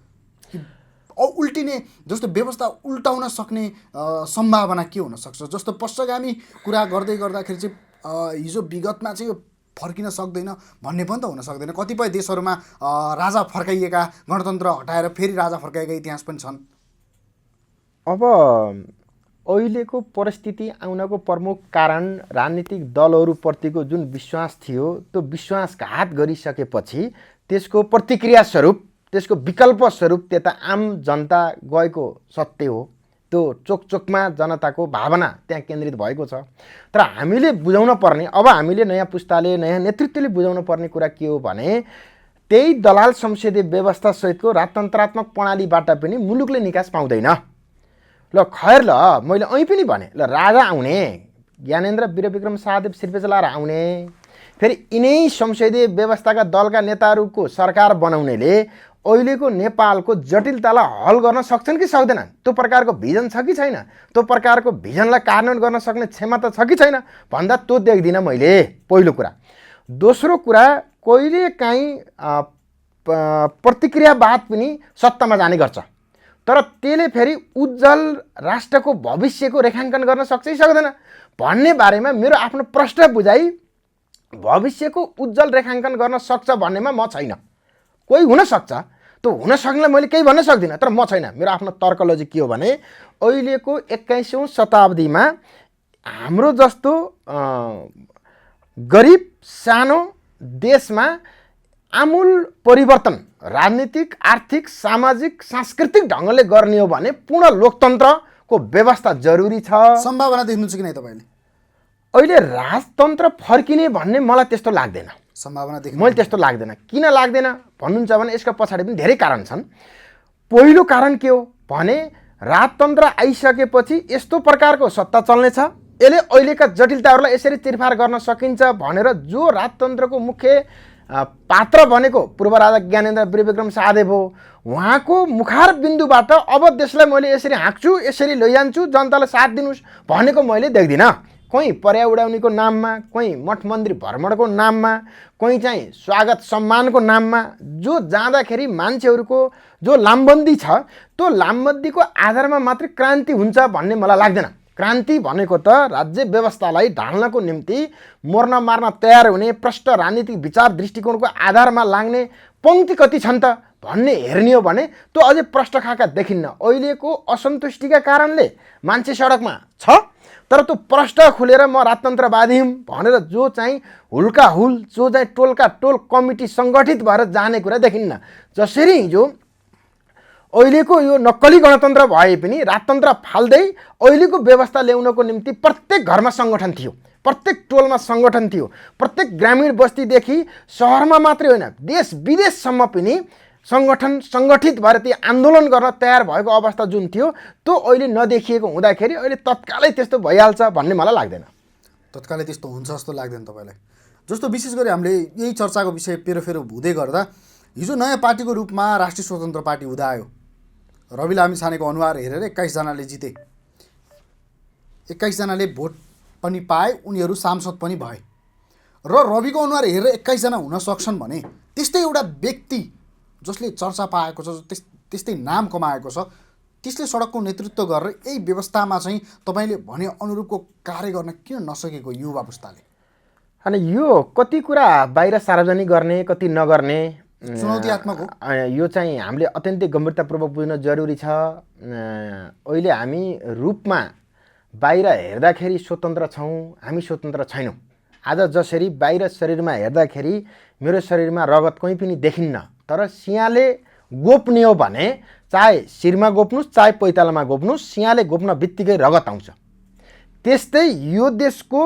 उल्टिने जस्तो व्यवस्था उल्टाउन सक्ने सम्भावना के हुनसक्छ? जस्तो पश्चगामी कुरा गर्दै गर्दाखेरि चाहिँ हिजो विगतमा चाहिँ फर्किन सक्दैन भन्ने पनि त हुन सक्दैन। कतिपय देशहरूमा राजा फर्काइएका, गणतन्त्र हटाएर फेरि राजा फर्काएका इतिहास पनि छन्। अब अहिलेको परिस्थिति आउनको प्रमुख कारण राजनीतिक दलहरूप्रतिको जुन विश्वास थियो त्यो विश्वासघात गरिसकेपछि त्यसको प्रतिक्रिया स्वरूप, त्यसको विकल्प स्वरूप त्यता आम जनता गएको सत्य हो। त्यो चोकचोकमा जनताको भावना त्यहाँ केन्द्रित भएको छ। तर हामीले बुझाउन पर्ने, अब हामीले नयाँ पुस्ताले, नयाँ नेतृत्वले बुझाउन पर्ने कुरा के हो भने त्यही दलाल संसदीय व्यवस्था सहितको राजतन्त्रात्मक प्रणालीबाट पनि मुलुकले निकास पाउँदैन। ल खैर, ल मैले अहिले पनि भने, ल राजा आउने, ज्ञानेन्द्र वीरविक्रम शाहदेव सिर्पेजलार आउने, फेरि यिनै संसदीय व्यवस्थाका दलका नेताहरूको सरकार बनाउनेले अहिलेको नेपालको जटिलतालाई हल गर्न सक्छन् कि सक्दैनन्? त्यो प्रकारको भिजन छ कि छैन? त्यो प्रकारको भिजनलाई कार्यान्वयन गर्न सक्ने क्षमता छ कि छैन भन्दा त्यो देख्दिनँ मैले, पहिलो कुरा। दोस्रो कुरा, कहिलेकाहीँ प्रतिक्रियावाद पनि सत्तामा जाने गर्छ, तर त्यसले फेरि उज्जवल राष्ट्रको भविष्यको रेखाङ्कन गर्न सक्छ कि सक्दैन भन्ने बारेमा मेरो आफ्नो प्रश्न बुझाइ भविष्यको उज्जवल रेखाङ्कन गर्न सक्छ भन्नेमा म छैन। कोही हुनसक्छ, त्यो हुन सक्नेलाई मैले केही भन्न सक्दिनँ, तर म छैन। मेरो आफ्नो तर्कलजी के हो भने अहिलेको 21औं शताब्दीमा हाम्रो जस्तो गरिब सानो देशमा आमूल परिवर्तन राजनीतिक, आर्थिक, सामाजिक, सांस्कृतिक ढङ्गले गर्ने हो भने पूर्ण लोकतन्त्रको व्यवस्था जरुरी छ। सम्भावना देख्नुहुन्छ कि नै तपाईँले? अहिले राजतन्त्र फर्किने भन्ने मलाई त्यस्तो लाग्दैन। सम्भावना देख्नु मैले त्यस्तो लाग्दैन। किन लाग्दैन भन्नुहुन्छ भने यसका पछाडि पनि धेरै कारण छन्। पहिलो कारण के हो भने राजतन्त्र आइसकेपछि यस्तो प्रकारको सत्ता चल्नेछ, यसले अहिलेका जटिलताहरूलाई यसरी तिरफार गर्न सकिन्छ भनेर जो राजतन्त्रको मुख्य पात्र बनेको पूर्व राजा ज्ञानेन्द्र वीरविक्रम शाहदेव हो, उहाँको मुखार बिन्दुबाट अब देशलाई मैले यसरी हाँक्छु, यसरी लैजान्छु, जनतालाई साथ दिनुहोस् भनेको मैले देख्दिनँ। कोही पर्या उडाउनेको नाममा, कोही मठ मन्दिर भ्रमणको नाममा, कोही चाहिँ स्वागत सम्मानको नाममा जो जाँदाखेरि मान्छेहरूको जो लामबन्दी छ त्यो लामबन्दीको आधारमा मात्रै क्रान्ति हुन्छ भन्ने मलाई लाग्दैन। क्रान्ति भनेको त राज्य व्यवस्थालाई ढाल्नको निम्ति मर्न मार्न तयार हुने प्रष्ट राजनीतिक विचार दृष्टिकोणको आधारमा लाग्ने पङ्क्ति कति छन् त भन्ने हेर्ने हो भने त्यो अझै प्रष्ट खाका देखिन्न। अहिलेको असन्तुष्टिका कारणले मान्छे सडकमा छ, तर त्यो प्रष्ट खुलेर म राजतन्त्रवादी हुँ भनेर जो चाहिँ हुल्का हुल, जो चाहिँ टोलका टोल कमिटी सङ्गठित भएर जाने कुरा देखिन्न। जसरी हिजो अहिलेको यो नक्कली गणतन्त्र भए पनि राजतन्त्र फाल्दै अहिलेको व्यवस्था ल्याउनको निम्ति प्रत्येक घरमा सङ्गठन थियो, प्रत्येक टोलमा सङ्गठन थियो, प्रत्येक ग्रामीण बस्तीदेखि सहरमा मात्रै होइन देश विदेशसम्म पनि सङ्गठन सङ्गठित भएर त्यो आन्दोलन गर्न तयार भएको अवस्था जुन थियो त्यो अहिले नदेखिएको हुँदाखेरि अहिले तत्कालै त्यस्तो भइहाल्छ भन्ने मलाई लाग्दैन। तत्कालै त्यस्तो हुन्छ जस्तो लाग्दैन तपाईँलाई? जस्तो विशेष गरी हामीले यही चर्चाको विषय पेरोफेरो हुँदै गर्दा हिजो नयाँ पार्टीको रूपमा राष्ट्रिय स्वतन्त्र पार्टी हुँदा आयो। रवि लामिछानेको अनुहार हेरेर 21 जनाले जिते, 21 जनाले भोट पनि पाए, उनीहरू सांसद पनि भए। र रविको अनुहार हेरेर 21 जना हुन सक्छन् भने त्यस्तै एउटा व्यक्ति जसले चर्चा पाएको छ, त्यस्तै नाम कमाएको छ, त्यसले सडकको नेतृत्व गरेर यही व्यवस्थामा चाहिँ तपाईँले भने अनुरूपको कार्य गर्न किन नसकेको युवा पुस्ताले? अनि यो कति कुरा बाहिर सार्वजनिक गर्ने, कति नगर्ने चुनौतीत्मक हो। यो चाहिँ हामीले अत्यन्तै गम्भीरतापूर्वक बुझ्न जरुरी छ। अहिले हामी रूपमा बाहिर हेर्दाखेरि स्वतन्त्र छौँ, हामी स्वतन्त्र छैनौँ। आज जसरी बाहिर शरीरमा हेर्दाखेरि मेरो शरीरमा रगत कहीँ पनि देखिन्न, तर सिंहले गोप्ने हो भने चाहे शिरमा गोप्नुहोस् चाहे पैतालामा गोप्नुहोस्, सिंहले गोप्न बित्तिकै रगत आउँछ। त्यस्तै यो देशको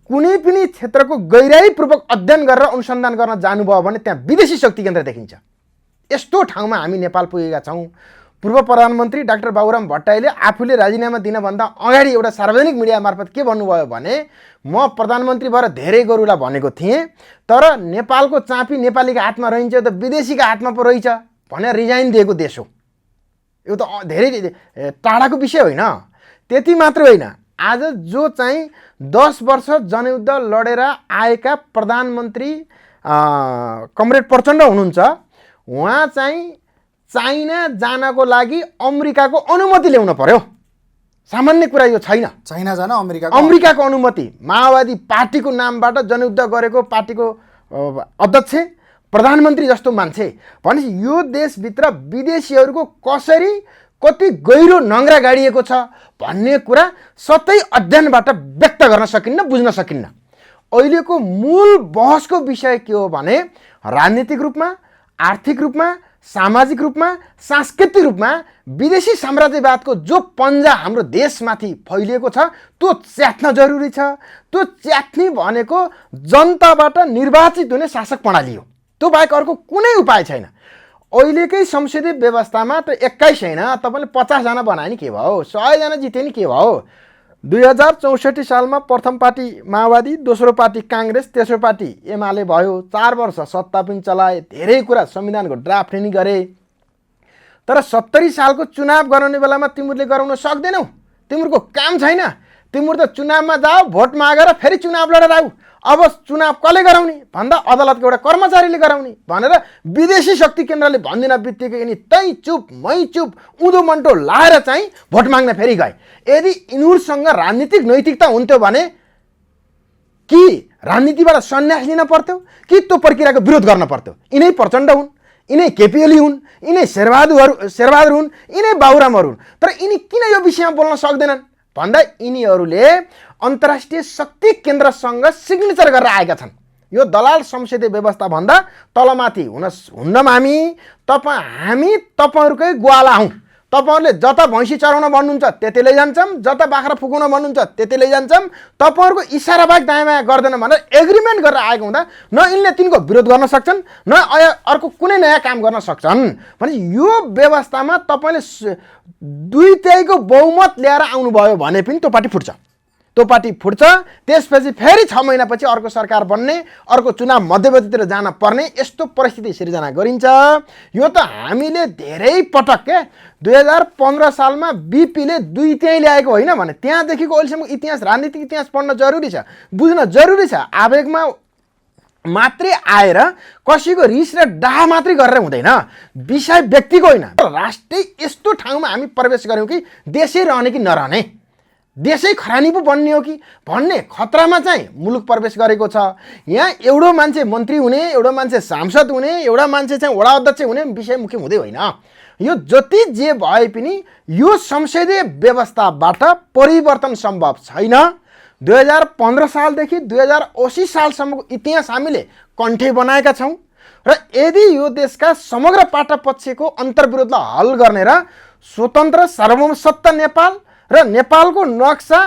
कुनै पनि क्षेत्रको गहिराइपूर्वक अध्ययन गरेर अनुसन्धान गर्न जानुभयो भने त्यहाँ विदेशी शक्ति केन्द्र देखिन्छ। यस्तो ठाउँमा हामी नेपाल पुगेका छौँ। पूर्व प्रधानमन्त्री डाक्टर बाबुराम भट्टराईले आफूले राजीनामा दिनभन्दा अगाडि एउटा सार्वजनिक मिडिया मार्फत के भन्नुभयो भने म प्रधानमन्त्री भएर धेरै गरौँला भनेको थिएँ, तर नेपालको चापी नेपालीको हातमा रहन्छ त विदेशीको हातमा पो रहेछ भनेर रिजाइन दिएको देश हो। यो त धेरै टाढाको विषय होइन। त्यति मात्र होइन, आज जो चाहिँ 10 वर्ष जनयुद्ध लडेर आएका प्रधानमन्त्री कमरेड प्रचण्ड हुनुहुन्छ, उहाँ चाहिँ चाइना जानको लागि अमेरिकाको अनुमति ल्याउन पर्यो। सामान्य कुरा यो छैन। चाइना जान अमेरिकाको अनुमति, माओवादी पार्टीको नामबाट जनयुद्ध गरेको पार्टीको अध्यक्ष प्रधानमन्त्री जस्तो मान्छे भनेपछि यो देशभित्र विदेशीहरूको कसरी कति गहिरो नङ्ग्रा गाडिएको छ भन्ने कुरा सतै अध्ययनबाट व्यक्त गर्न सकिन्न, बुझ्न सकिन्न। अहिलेको मूल बहसको विषय के हो भने राजनीतिक रूपमा, आर्थिक रूपमा, सामाजिक रूपमा, सांस्कृतिक रूपमा विदेशी साम्राज्यवादको जो पन्जा हाम्रो देशमाथि फैलिएको छ त्यो च्यात्न जरुरी छ। त्यो च्यात्ने भनेको जनताबाट निर्वाचित हुने शासक प्रणाली हो। त्यो बाहेक अर्को कुनै उपाय छैन। अहिलेकै संसदीय व्यवस्थामा त 21 होइन, तपाईँले 50 जना बनाए नि के भयो, 100 जना जिते नि के भयो। 2064 सालमा प्रथम पार्टी माओवादी, दोस्रो पार्टी काङ्ग्रेस, तेस्रो पार्टी एमाले भयो। 4 वर्ष सत्ता पनि चलाए, धेरै कुरा संविधानको ड्राफ्ट नि गरे। तर 70 सालको चुनाव गराउने बेलामा तिमीहरूले गराउन सक्दैनौ, तिमीहरूको काम छैन। तिमीहरू त चुनावमा जाऊ, भोट मागेर फेरि चुनाव लडेर आऊ। अब चुनाव कसले गराउने भन्दा अदालतको एउटा कर्मचारीले गराउने भनेर विदेशी शक्ति केन्द्रले भनिदिन बित्तिकै यिनी तै चुप मै चुप उँधो मन्टो लाएर चाहिँ भोट माग्न फेरि गए। यदि यिनीहरूसँग राजनीतिक नैतिकता हुन्थ्यो भने कि राजनीतिबाट सन्यास लिन पर्थ्यो कि त्यो प्रक्रियाको विरोध गर्न पर्थ्यो। यिनै प्रचण्ड हुन्, यिनै केपी ओली हुन्, यिनै शेरबहादुर हुन्, यिनै बाबुरामहरू हुन्, तर यिनी किन यो विषयमा बोल्न सक्दैनन् भन्दा यिनीहरूले अन्तर्राष्ट्रिय शक्ति केन्द्रसँग सिग्नेचर गरेर आएका छन्। यो दलाल संसदीय व्यवस्था भन्दा तलमाथि हुन्नम हामी तपाईँहरूकै ग्वाला हौँ। तपाईँहरूले जता भैँसी चराउन भन्नुहुन्छ त्यति लैजान्छौँ, जता बाख्रा फुकाउन भन्नुहुन्छ त्यति लैजान्छौँ। तपाईँहरूको इसारा बाहेक दायाँ बायाँ गर्दैन भनेर एग्रिमेन्ट गरेर आएको हुँदा न यिनले तिनको विरोध गर्न सक्छन् न अर्को कुनै नयाँ काम गर्न सक्छन्। भने यो व्यवस्थामा तपाईँले 2/3 बहुमत ल्याएर आउनुभयो भने पनि त्यो पार्टी फुट्छ। त्यो पार्टी फुट्छ, त्यसपछि फेरि 6 महिनापछि अर्को सरकार बन्ने, अर्को चुनाव मध्यवर्तीतिर जान पर्ने यस्तो परिस्थिति सिर्जना गरिन्छ। यो त हामीले धेरै पटक 2015 सालमा बिपीले 2/3 ल्याएको होइन भने त्यहाँदेखिको अहिलेसम्म इतिहास, राजनीतिक इतिहास पढ्न जरुरी छ, बुझ्न जरुरी छ। आवेगमा मात्रै आएर कसैको रिस र डाहा मात्रै गरेर हुँदैन, विषय व्यक्तिको होइन। राष्ट्रै यस्तो ठाउँमा हामी प्रवेश गऱ्यौँ कि देशै रहने कि नरहने, देशै खरानी पो बन्ने हो कि भन्ने खतरामा चाहिँ मुलुक प्रवेश गरेको छ। यहाँ एउटो मान्छे मन्त्री हुने, एउटा मान्छे सांसद हुने, एउटा मान्छे चाहिँ वडा अध्यक्ष हुने विषय मुख्य हुँदै होइन। यो जति जे भए पनि यो संसदीय व्यवस्थाबाट परिवर्तन सम्भव छैन। 2015 सालदेखि 2080 सालसम्मको इतिहास हामीले कण्ठे बनाएका छौँ र यदि यो देशका समग्र पाटपक्षको अन्तर्विरोधलाई हल गर्ने र स्वतन्त्र सार्वभौम सत्ता नेपाल र नेपालको नक्सा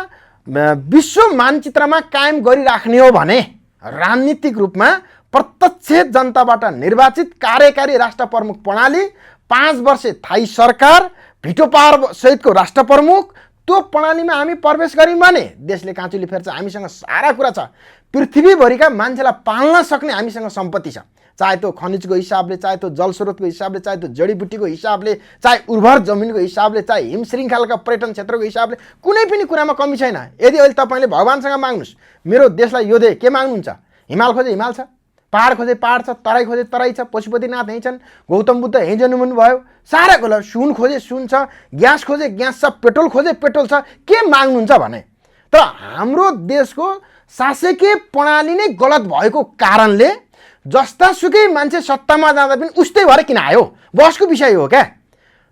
विश्व मानचित्रमा कायम गरिराख्ने हो भने राजनीतिक रूपमा प्रत्यक्ष जनताबाट निर्वाचित कार्यकारी राष्ट्र प्रमुख प्रणाली, 5 वर्ष थाई सरकार, भिटो पावर सहितको राष्ट्र प्रमुख, त्यो प्रणालीमा हामी प्रवेश गऱ्यौँ भने देशले काँचुली फेर्छ। हामीसँग सारा कुरा छ, पृथ्वीभरिका मान्छेलाई पाल्न सक्ने हामीसँग सम्पत्ति छ, चाहे त्यो खनिजको हिसाबले, चाहे त्यो जलस्रोतको हिसाबले, चाहे त्यो जडीबुटीको हिसाबले, चाहे उर्वर जमिनको हिसाबले, चाहे हिम श्रृङ्खलाका पर्यटन क्षेत्रको हिसाबले, कुनै पनि कुरामा कमी छैन। यदि अहिले तपाईँले भगवान्सँग माग्नुहोस् मेरो देशलाई यो दे, के माग्नुहुन्छ? हिमाल खोजे हिमाल छ, पहाड खोजे पहाड छ, तराई खोजे तराई छ, पशुपतिनाथ यहीँ छन्, गौतम बुद्ध यहीँ जन्मनु भयो, सारा कुरा, सुन खोजे सुन छ, ग्यास खोजे ग्यास छ, पेट्रोल खोजे पेट्रोल छ, के माग्नुहुन्छ भने? तर हाम्रो देशको शासकीय प्रणाली नै गलत भएको कारणले जस्तासुकै मान्छे सत्तामा जाँदा पनि उस्तै भएर किन आयो? बहसको विषय हो क्या।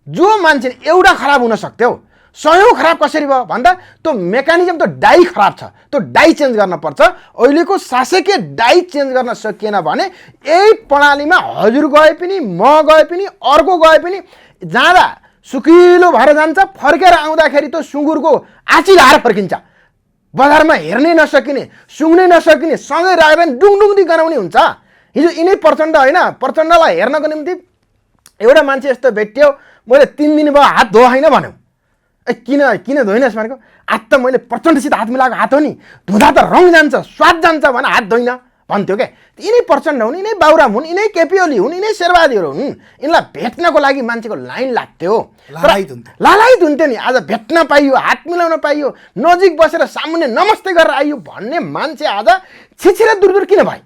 जो मान्छे एउटा खराब हुन सक्थ्यो, सयौँ खराब कसरी भयो भन्दा त्यो मेकानिजम, त्यो डाई खराब छ, त्यो डाई चेन्ज गर्न पर्छ। अहिलेको शासकीय डाई चेन्ज गर्न सकिएन भने यही प्रणालीमा हजुर गए पनि, म गए पनि, अर्को गए पनि जाँदा सुकिलो भएर जान्छ, फर्केर आउँदाखेरि त्यो सुँगुरको आँची लाएर फर्किन्छ। बजारमा हेर्नै नसकिने, सुँग्नै नसकिने, सँगै राखेर डुङडुङदी गराउने हुन्छ। हिजो यिनै प्रचण्ड होइन, प्रचण्डलाई हेर्नको निम्ति एउटा मान्छे यस्तो भेट्यो, मैले 3 दिन भयो हात धो होइन भन्यो। किन धोइनस् भनेको, हात त मैले प्रचण्डसित हात मिलाएको हात हो नि, धुँदा त रङ जान्छ, स्वाद जान्छ भने हात धोइन भन्थ्यो क्या। यिनै प्रचण्ड हुन्, यिनै बाबुराम हुन्, यिनै केपी ओली हुन्, यिनै शेरबहादुर हुन्। यिनलाई भेट्नको लागि मान्छेको लाइन लाग्थ्यो, लालायित हुन्थ्यो नि। आज भेट्न पाइयो, हात मिलाउन पाइयो, नजिक बसेर सामुन्ने नमस्ते गरेर आइयो भन्ने मान्छे आज छिछिरा दुरदुर किन भए,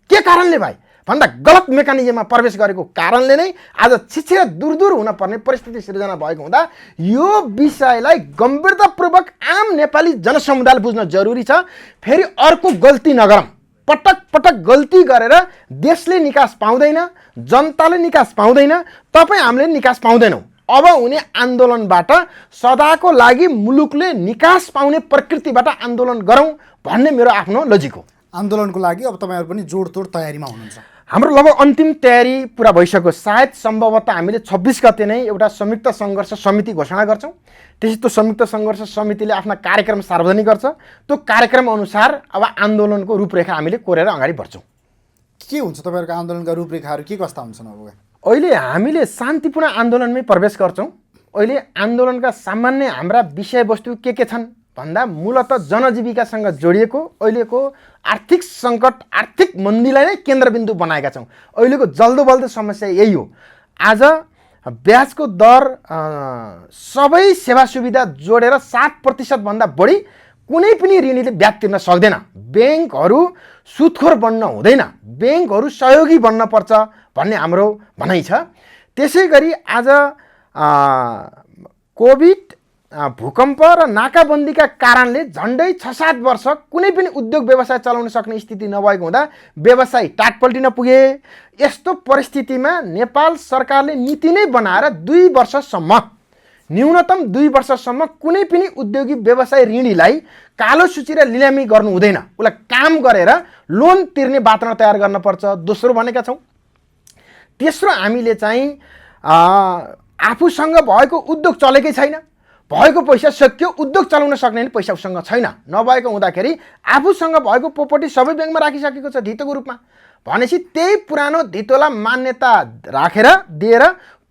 के कारणले भए भन्दा गलत मेकानिजममा प्रवेश गरेको कारणले नै आज छिछिरा दुरदुर हुन पर्ने परिस्थिति सिर्जना भएको हुँदा यो विषयलाई गम्भीरतापूर्वक आम नेपाली जनसमुदायले बुझ्न जरुरी छ। फेरि अर्को गल्ती नगरौँ। पटक पटक गल्ती गरेर देशले निकास पाउँदैन, जनताले निकास पाउँदैन, तपाईँ हामीले निकास पाउँदैनौँ। अब हुने आन्दोलनबाट सदाको लागि मुलुकले निकास पाउने प्रकृतिबाट आन्दोलन गरौँ भन्ने मेरो आफ्नो लजिक हो। आन्दोलनको लागि अब तपाईँहरू पनि जोडतोड तयारीमा हुनुहुन्छ? हाम्रो लगभग अन्तिम तयारी पुरा भइसक्यो। सायद सम्भवतः हामीले 26 गते नै एउटा संयुक्त सङ्घर्ष समिति घोषणा गर्छौँ। त्यसै त्यो संयुक्त सङ्घर्ष समितिले आफ्ना कार्यक्रम सार्वजनिक गर्छ। त्यो कार्यक्रम अनुसार अब आन्दोलनको रूपरेखा हामीले कोरेर अगाडि बढ्छौँ। के हुन्छ तपाईँहरूको आन्दोलनका रूपरेखाहरू के कस्ता हुन्छन्? अब अहिले हामीले शान्तिपूर्ण आन्दोलनमै प्रवेश गर्छौँ। अहिले आन्दोलनका सामान्य हाम्रा विषयवस्तु के छन् भन्दा मूलतः जनजीविकासँग जोडिएको अहिलेको आर्थिक सङ्कट, आर्थिक मन्दीलाई नै केन्द्रबिन्दु बनाएका छौँ। अहिलेको जल्दो बल्दो समस्या यही हो। आज ब्याजको दर सबै सेवा सुविधा जोडेर 7% भन्दा बढी कुनै पनि ऋणीले ब्याज तिर्न सक्दैन। ब्याङ्कहरू सुदखोर बन्न हुँदैन, ब्याङ्कहरू सहयोगी बन्न पर्छ भन्ने हाम्रो भनाइ छ। त्यसै गरी आज कोभिड, भूकम्प र नाकाबन्दीका कारणले झन्डै 6-7 वर्ष कुनै पनि उद्योग व्यवसाय चलाउन सक्ने स्थिति नभएको हुँदा व्यवसाय टाटपल्टिन पुगे। यस्तो परिस्थितिमा नेपाल सरकारले नीति नै बनाएर 2 वर्षसम्म, न्यूनतम 2 वर्षसम्म कुनै पनि उद्योगी व्यवसाय ऋणीलाई कालो सूची र लिलामी गर्नु हुँदैन। उसलाई काम गरेर लोन तिर्ने वातावरण तयार गर्नुपर्छ। दोस्रो भनेका छौँ। तेस्रो हामीले चाहिँ आफूसँग भएको उद्योग चलेकै छैन, भएको पैसा सकियो, उद्योग चलाउन सक्ने नि पैसा उसँग छैन। नभएको हुँदाखेरि आफूसँग भएको प्रोपर्टी सबै ब्याङ्कमा राखिसकेको छ धितोको रूपमा। भनेपछि त्यही पुरानो धितोलाई मान्यता राखेर दिएर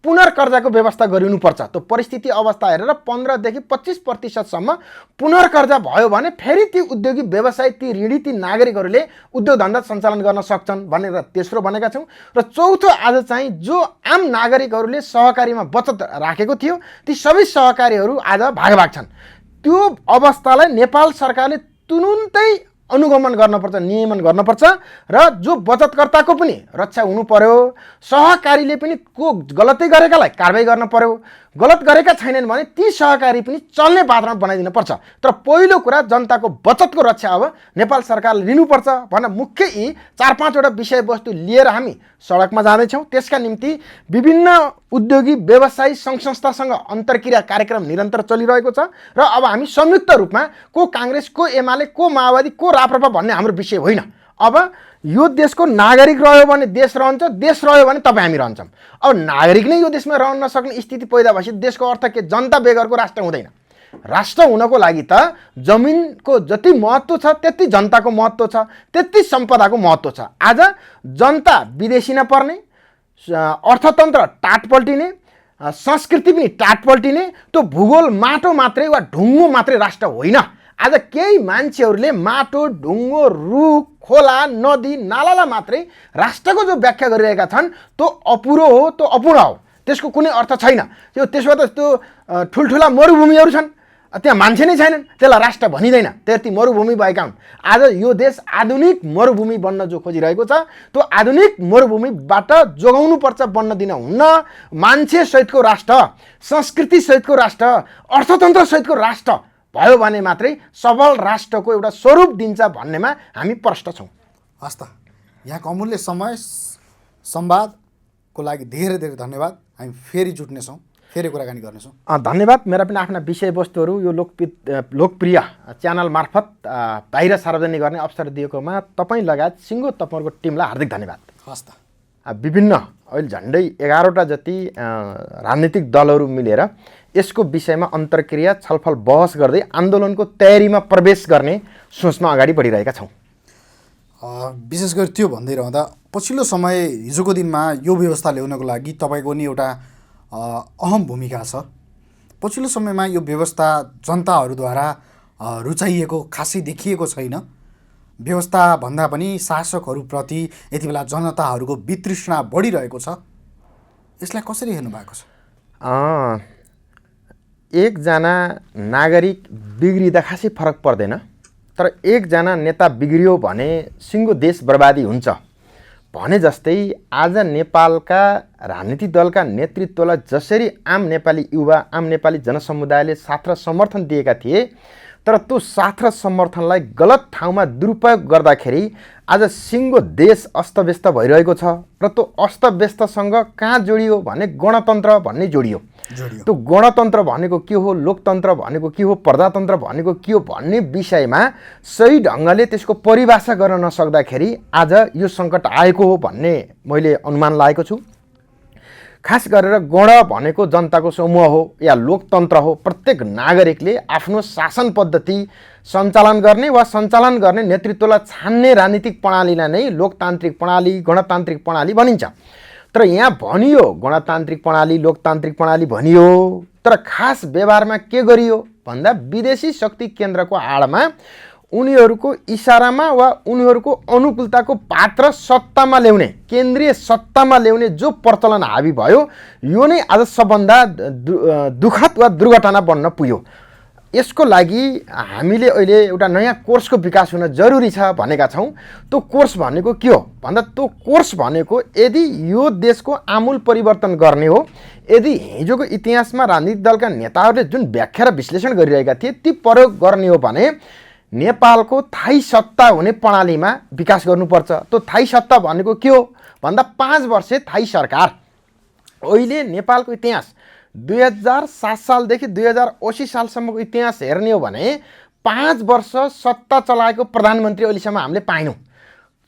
पुनर्कर्जाको व्यवस्था गरिनुपर्छ। त्यो परिस्थिति अवस्था हेरेर 15 देखि 25% पुनर्कर्जा भयो भने फेरि ती उद्योगी व्यवसाय, ती ऋणी, ती नागरिकहरूले उद्योग धन्दा सञ्चालन गर्न सक्छन् भनेर तेस्रो भनेका छौँ। र चौथो आज चाहिँ जो आम नागरिकहरूले सहकारीमा बचत राखेको थियो ती सबै सहकारीहरू आज भागभाग छन्। त्यो अवस्थालाई नेपाल सरकारले तुरुन्तै अनुगमन गर्नुपर्छ, नियमन गर्नुपर्छ र जो बचतकर्ताको पनि रक्षा हुनु पर्यो। सहकारीले पनि को गलतै गरेकालाई कारबाही गर्न पर्यो, गलत गरेका छैनन् भने ती सहकारी पनि चल्ने वातावरण बनाइदिनु पर्छ। तर पहिलो कुरा जनताको बचतको रक्षा अब नेपाल सरकारले लिनुपर्छ भनेर मुख्य यी 4-5वटा विषयवस्तु लिएर हामी सडकमा जाँदैछौँ। त्यसका निम्ति विभिन्न उद्योगी व्यवसायी सङ्घ संस्थासँग अन्तर्क्रिया कार्यक्रम निरन्तर चलिरहेको छ र अब हामी संयुक्त रूपमा को काङ्ग्रेस, को एमाले, को माओवादी, को राप्रपा भन्ने हाम्रो विषय होइन। अब यो देशको नागरिक रह्यो भने देश रहन्छ, देश रह्यो भने तपाईँ हामी रहन्छौँ। अब नागरिक नै यो देशमा रहन नसक्ने स्थिति पैदा भएपछि देशको अर्थ के? जनता बेगरको राष्ट्र हुँदैन। राष्ट्र हुनको लागि त जमिनको जति महत्त्व छ त्यति जनताको महत्त्व छ, त्यति सम्पदाको महत्त्व छ। आज जनता विदेशी नपर्ने, अर्थतन्त्र टाटपल्टिने, संस्कृति पनि टाटपल्टिने, त्यो भूगोल माटो मात्रै वा ढुङ्गो मात्रै राष्ट्र होइन। आज केही मान्छेहरूले माटो, ढुङ्गो, रुख, खोला, नदी, नालालाई मात्रै राष्ट्रको जो व्याख्या गरिरहेका छन् त्यो अपुरो हो, त्यो अपूर्ण हो। त्यसको कुनै अर्थ छैन। त्यसो त त्यो ठुल्ठुला मरुभूमिहरू छन्, त्यहाँ मान्छे नै छैनन्, त्यसलाई राष्ट्र भनिँदैन। त्यति मरुभूमि भएका हुन्। आज यो देश आधुनिक मरुभूमि बन्न जो खोजिरहेको छ त्यो आधुनिक मरुभूमिबाट जोगाउनुपर्छ, बन्न दिन हुन्न। मान्छे सहितको राष्ट्र, संस्कृति सहितको राष्ट्र, अर्थतन्त्र सहितको राष्ट्र भयो भने मात्रै सबल राष्ट्रको एउटा स्वरूप दिन्छ भन्नेमा हामी प्रष्ट छौँ। हस् त, यहाँको अमूल्य समय संवादको लागि धेरै धेरै धन्यवाद। हामी फेरि जुट्नेछौँ। फेरि कुराकानी गर्नेछौँ। धन्यवाद। मेरा पनि आफ्ना विषयवस्तुहरू यो लोकप्रिय च्यानल मार्फत बाहिर सार्वजनिक गर्ने अवसर दिएकोमा तपाईँ लगायत सिङ्गो तपाईँहरूको टिमलाई हार्दिक धन्यवाद। हस् त। विभिन्न अहिले झन्डै 11वटा जति राजनीतिक दलहरू मिलेर यसको विषयमा अन्तर्क्रिया छलफल बहस गर्दै आन्दोलनको तयारीमा प्रवेश गर्ने सोचमा अगाडि बढिरहेका छौँ। विशेष गरी त्यो भन्दै रहँदा पछिल्लो समय हिजोको दिनमा यो व्यवस्था ल्याउनको लागि तपाईँको नि एउटा अहम भूमिका छ। पछिल्लो समयमा यो व्यवस्था जनताहरूद्वारा रुचाइएको खासै देखिएको छैन। व्यवस्था भन्दा पनि शासकहरूप्रति यति बेला जनताहरूको वितृष्णा बढिरहेको छ। यसलाई कसरी हेर्नु भएको छ? एकजना नागरिक बिग्रिँदा खासै फरक पर्दैन, तर एकजना नेता बिग्रियो भने सिङ्गो देश बर्बादी हुन्छ भने जस्तै आज नेपालका राजनीतिक दलका नेतृत्वलाई जसरी आम नेपाली युवा, आम नेपाली जनसमुदायले साथ र समर्थन दिएका थिए, तर त्यो साथ र समर्थनलाई गलत ठाउँमा दुरुपयोग गर्दाखेरि आज सिङ्गो देश अस्तव्यस्त भइरहेको छ। र त्यो अस्तव्यस्तसँग कहाँ जोडियो भने गणतन्त्र भन्ने जोडियो। त्यो गणतन्त्र भनेको के हो, लोकतन्त्र भनेको के हो, प्रजातन्त्र भनेको के हो भन्ने विषयमा सही ढङ्गले त्यसको परिभाषा गर्न नसक्दाखेरि आज यो सङ्कट आएको हो भन्ने मैले अनुमान लागेको छु। खास गरेर गण भनेको जनताको समूह हो या लोकतन्त्र हो। प्रत्येक नागरिकले आफ्नो शासन पद्धति सञ्चालन गर्ने वा सञ्चालन गर्ने नेतृत्वलाई छान्ने राजनीतिक प्रणालीलाई नै लोकतान्त्रिक प्रणाली, गणतान्त्रिक प्रणाली भनिन्छ। तर यहाँ भनियो गणतान्त्रिक प्रणाली, लोकतान्त्रिक प्रणाली भनियो, तर खास व्यवहारमा के गरियो भन्दा विदेशी शक्ति केन्द्रको आडमा उनीहरूको इसारामा वा उनीहरूको अनुकूलताको पात्र सत्तामा ल्याउने, केन्द्रीय सत्तामा ल्याउने जो प्रचलन हावी भयो, यो नै आज सबभन्दा दुःखद वा दुर्घटना बन्न पुग्यो। यसको लागि हामीले अहिले एउटा नयाँ कोर्सको विकास हुन जरुरी छ भनेका छौँ। त्यो कोर्स भनेको के हो भन्दा त्यो कोर्स भनेको यदि यो देशको आमूल परिवर्तन गर्ने हो, यदि हिजोको इतिहासमा राजनीतिक दलका नेताहरूले जुन व्याख्या र विश्लेषण गरिरहेका थिए ती प्रयोग गर्ने हो भने नेपालको थाई सत्ता हुने प्रणालीमा विकास गर्नुपर्छ। त्यो थाई सत्ता भनेको के हो भन्दा 5 वर्षे थाई सरकार। अहिले नेपालको इतिहास 2007 सालदेखि 2080 सालसम्मको इतिहास हेर्ने हो भने 5 वर्ष सत्ता चलाएको प्रधानमन्त्री अहिलेसम्म हामीले पाएनौँ।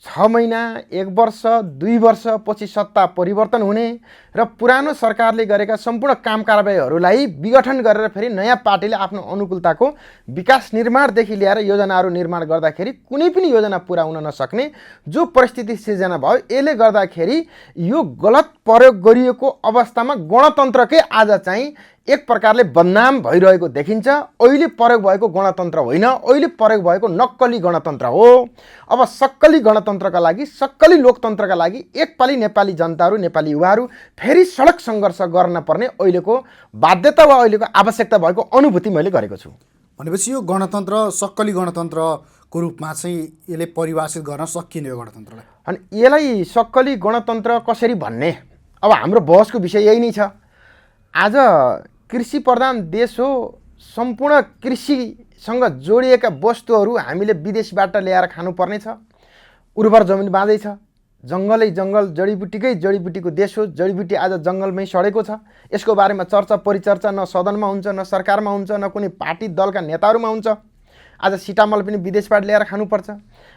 6 महिना, 1 वर्ष, 2 वर्षपछि सत्ता परिवर्तन हुने र पुरानो सरकारले गरेका सम्पूर्ण काम कारबाहीहरूलाई विघटन गरेर फेरि नयाँ पार्टीले आफ्नो अनुकूलताको विकास निर्माणदेखि लिएर योजनाहरू निर्माण गर्दाखेरि कुनै पनि योजना पुरा हुन नसक्ने जो परिस्थिति सिर्जना भयो, यसले गर्दाखेरि यो गलत प्रयोग गरिएको अवस्थामा गणतन्त्रकै आज चाहिँ एक प्रकारले बदनाम भइरहेको देखिन्छ। अहिले प्रयोग भएको गणतन्त्र होइन, अहिले प्रयोग भएको नक्कली गणतन्त्र हो। अब सक्कली गणतन्त्रका लागि, सक्कली लोकतन्त्रका लागि एकपालि नेपाली जनताहरू, नेपाली युवाहरू फेरि सडक सङ्घर्ष गर्न पर्ने अहिलेको बाध्यता वा अहिलेको आवश्यकता भएको अनुभूति मैले गरेको छु। भनेपछि यो गणतन्त्र सक्कली गणतन्त्रको रूपमा चाहिँ यसले परिभाषित गर्न सकिने यो गणतन्त्रलाई। अनि यसलाई सक्कली गणतन्त्र कसरी भन्ने, अब हाम्रो बहसको विषय यही नै छ। आज कृषि प्रधान देश हो, सम्पूर्ण कृषिसँग जोडिएका वस्तुहरू हामीले विदेशबाट ल्याएर खानुपर्ने छ। उर्वर जमिन बाँझै छ, जङ्गलै जङ्गल, जडीबुटीकै जडीबुटीको देश हो। जडीबुटी आज जङ्गलमै सडेको छ। यसको बारेमा चर्चा परिचर्चा न सदनमा हुन्छ, न सरकारमा हुन्छ, न कुनै पार्टी दलका नेताहरूमा हुन्छ। आज सिटामल पनि विदेशबाट ल्याएर खानुपर्छ।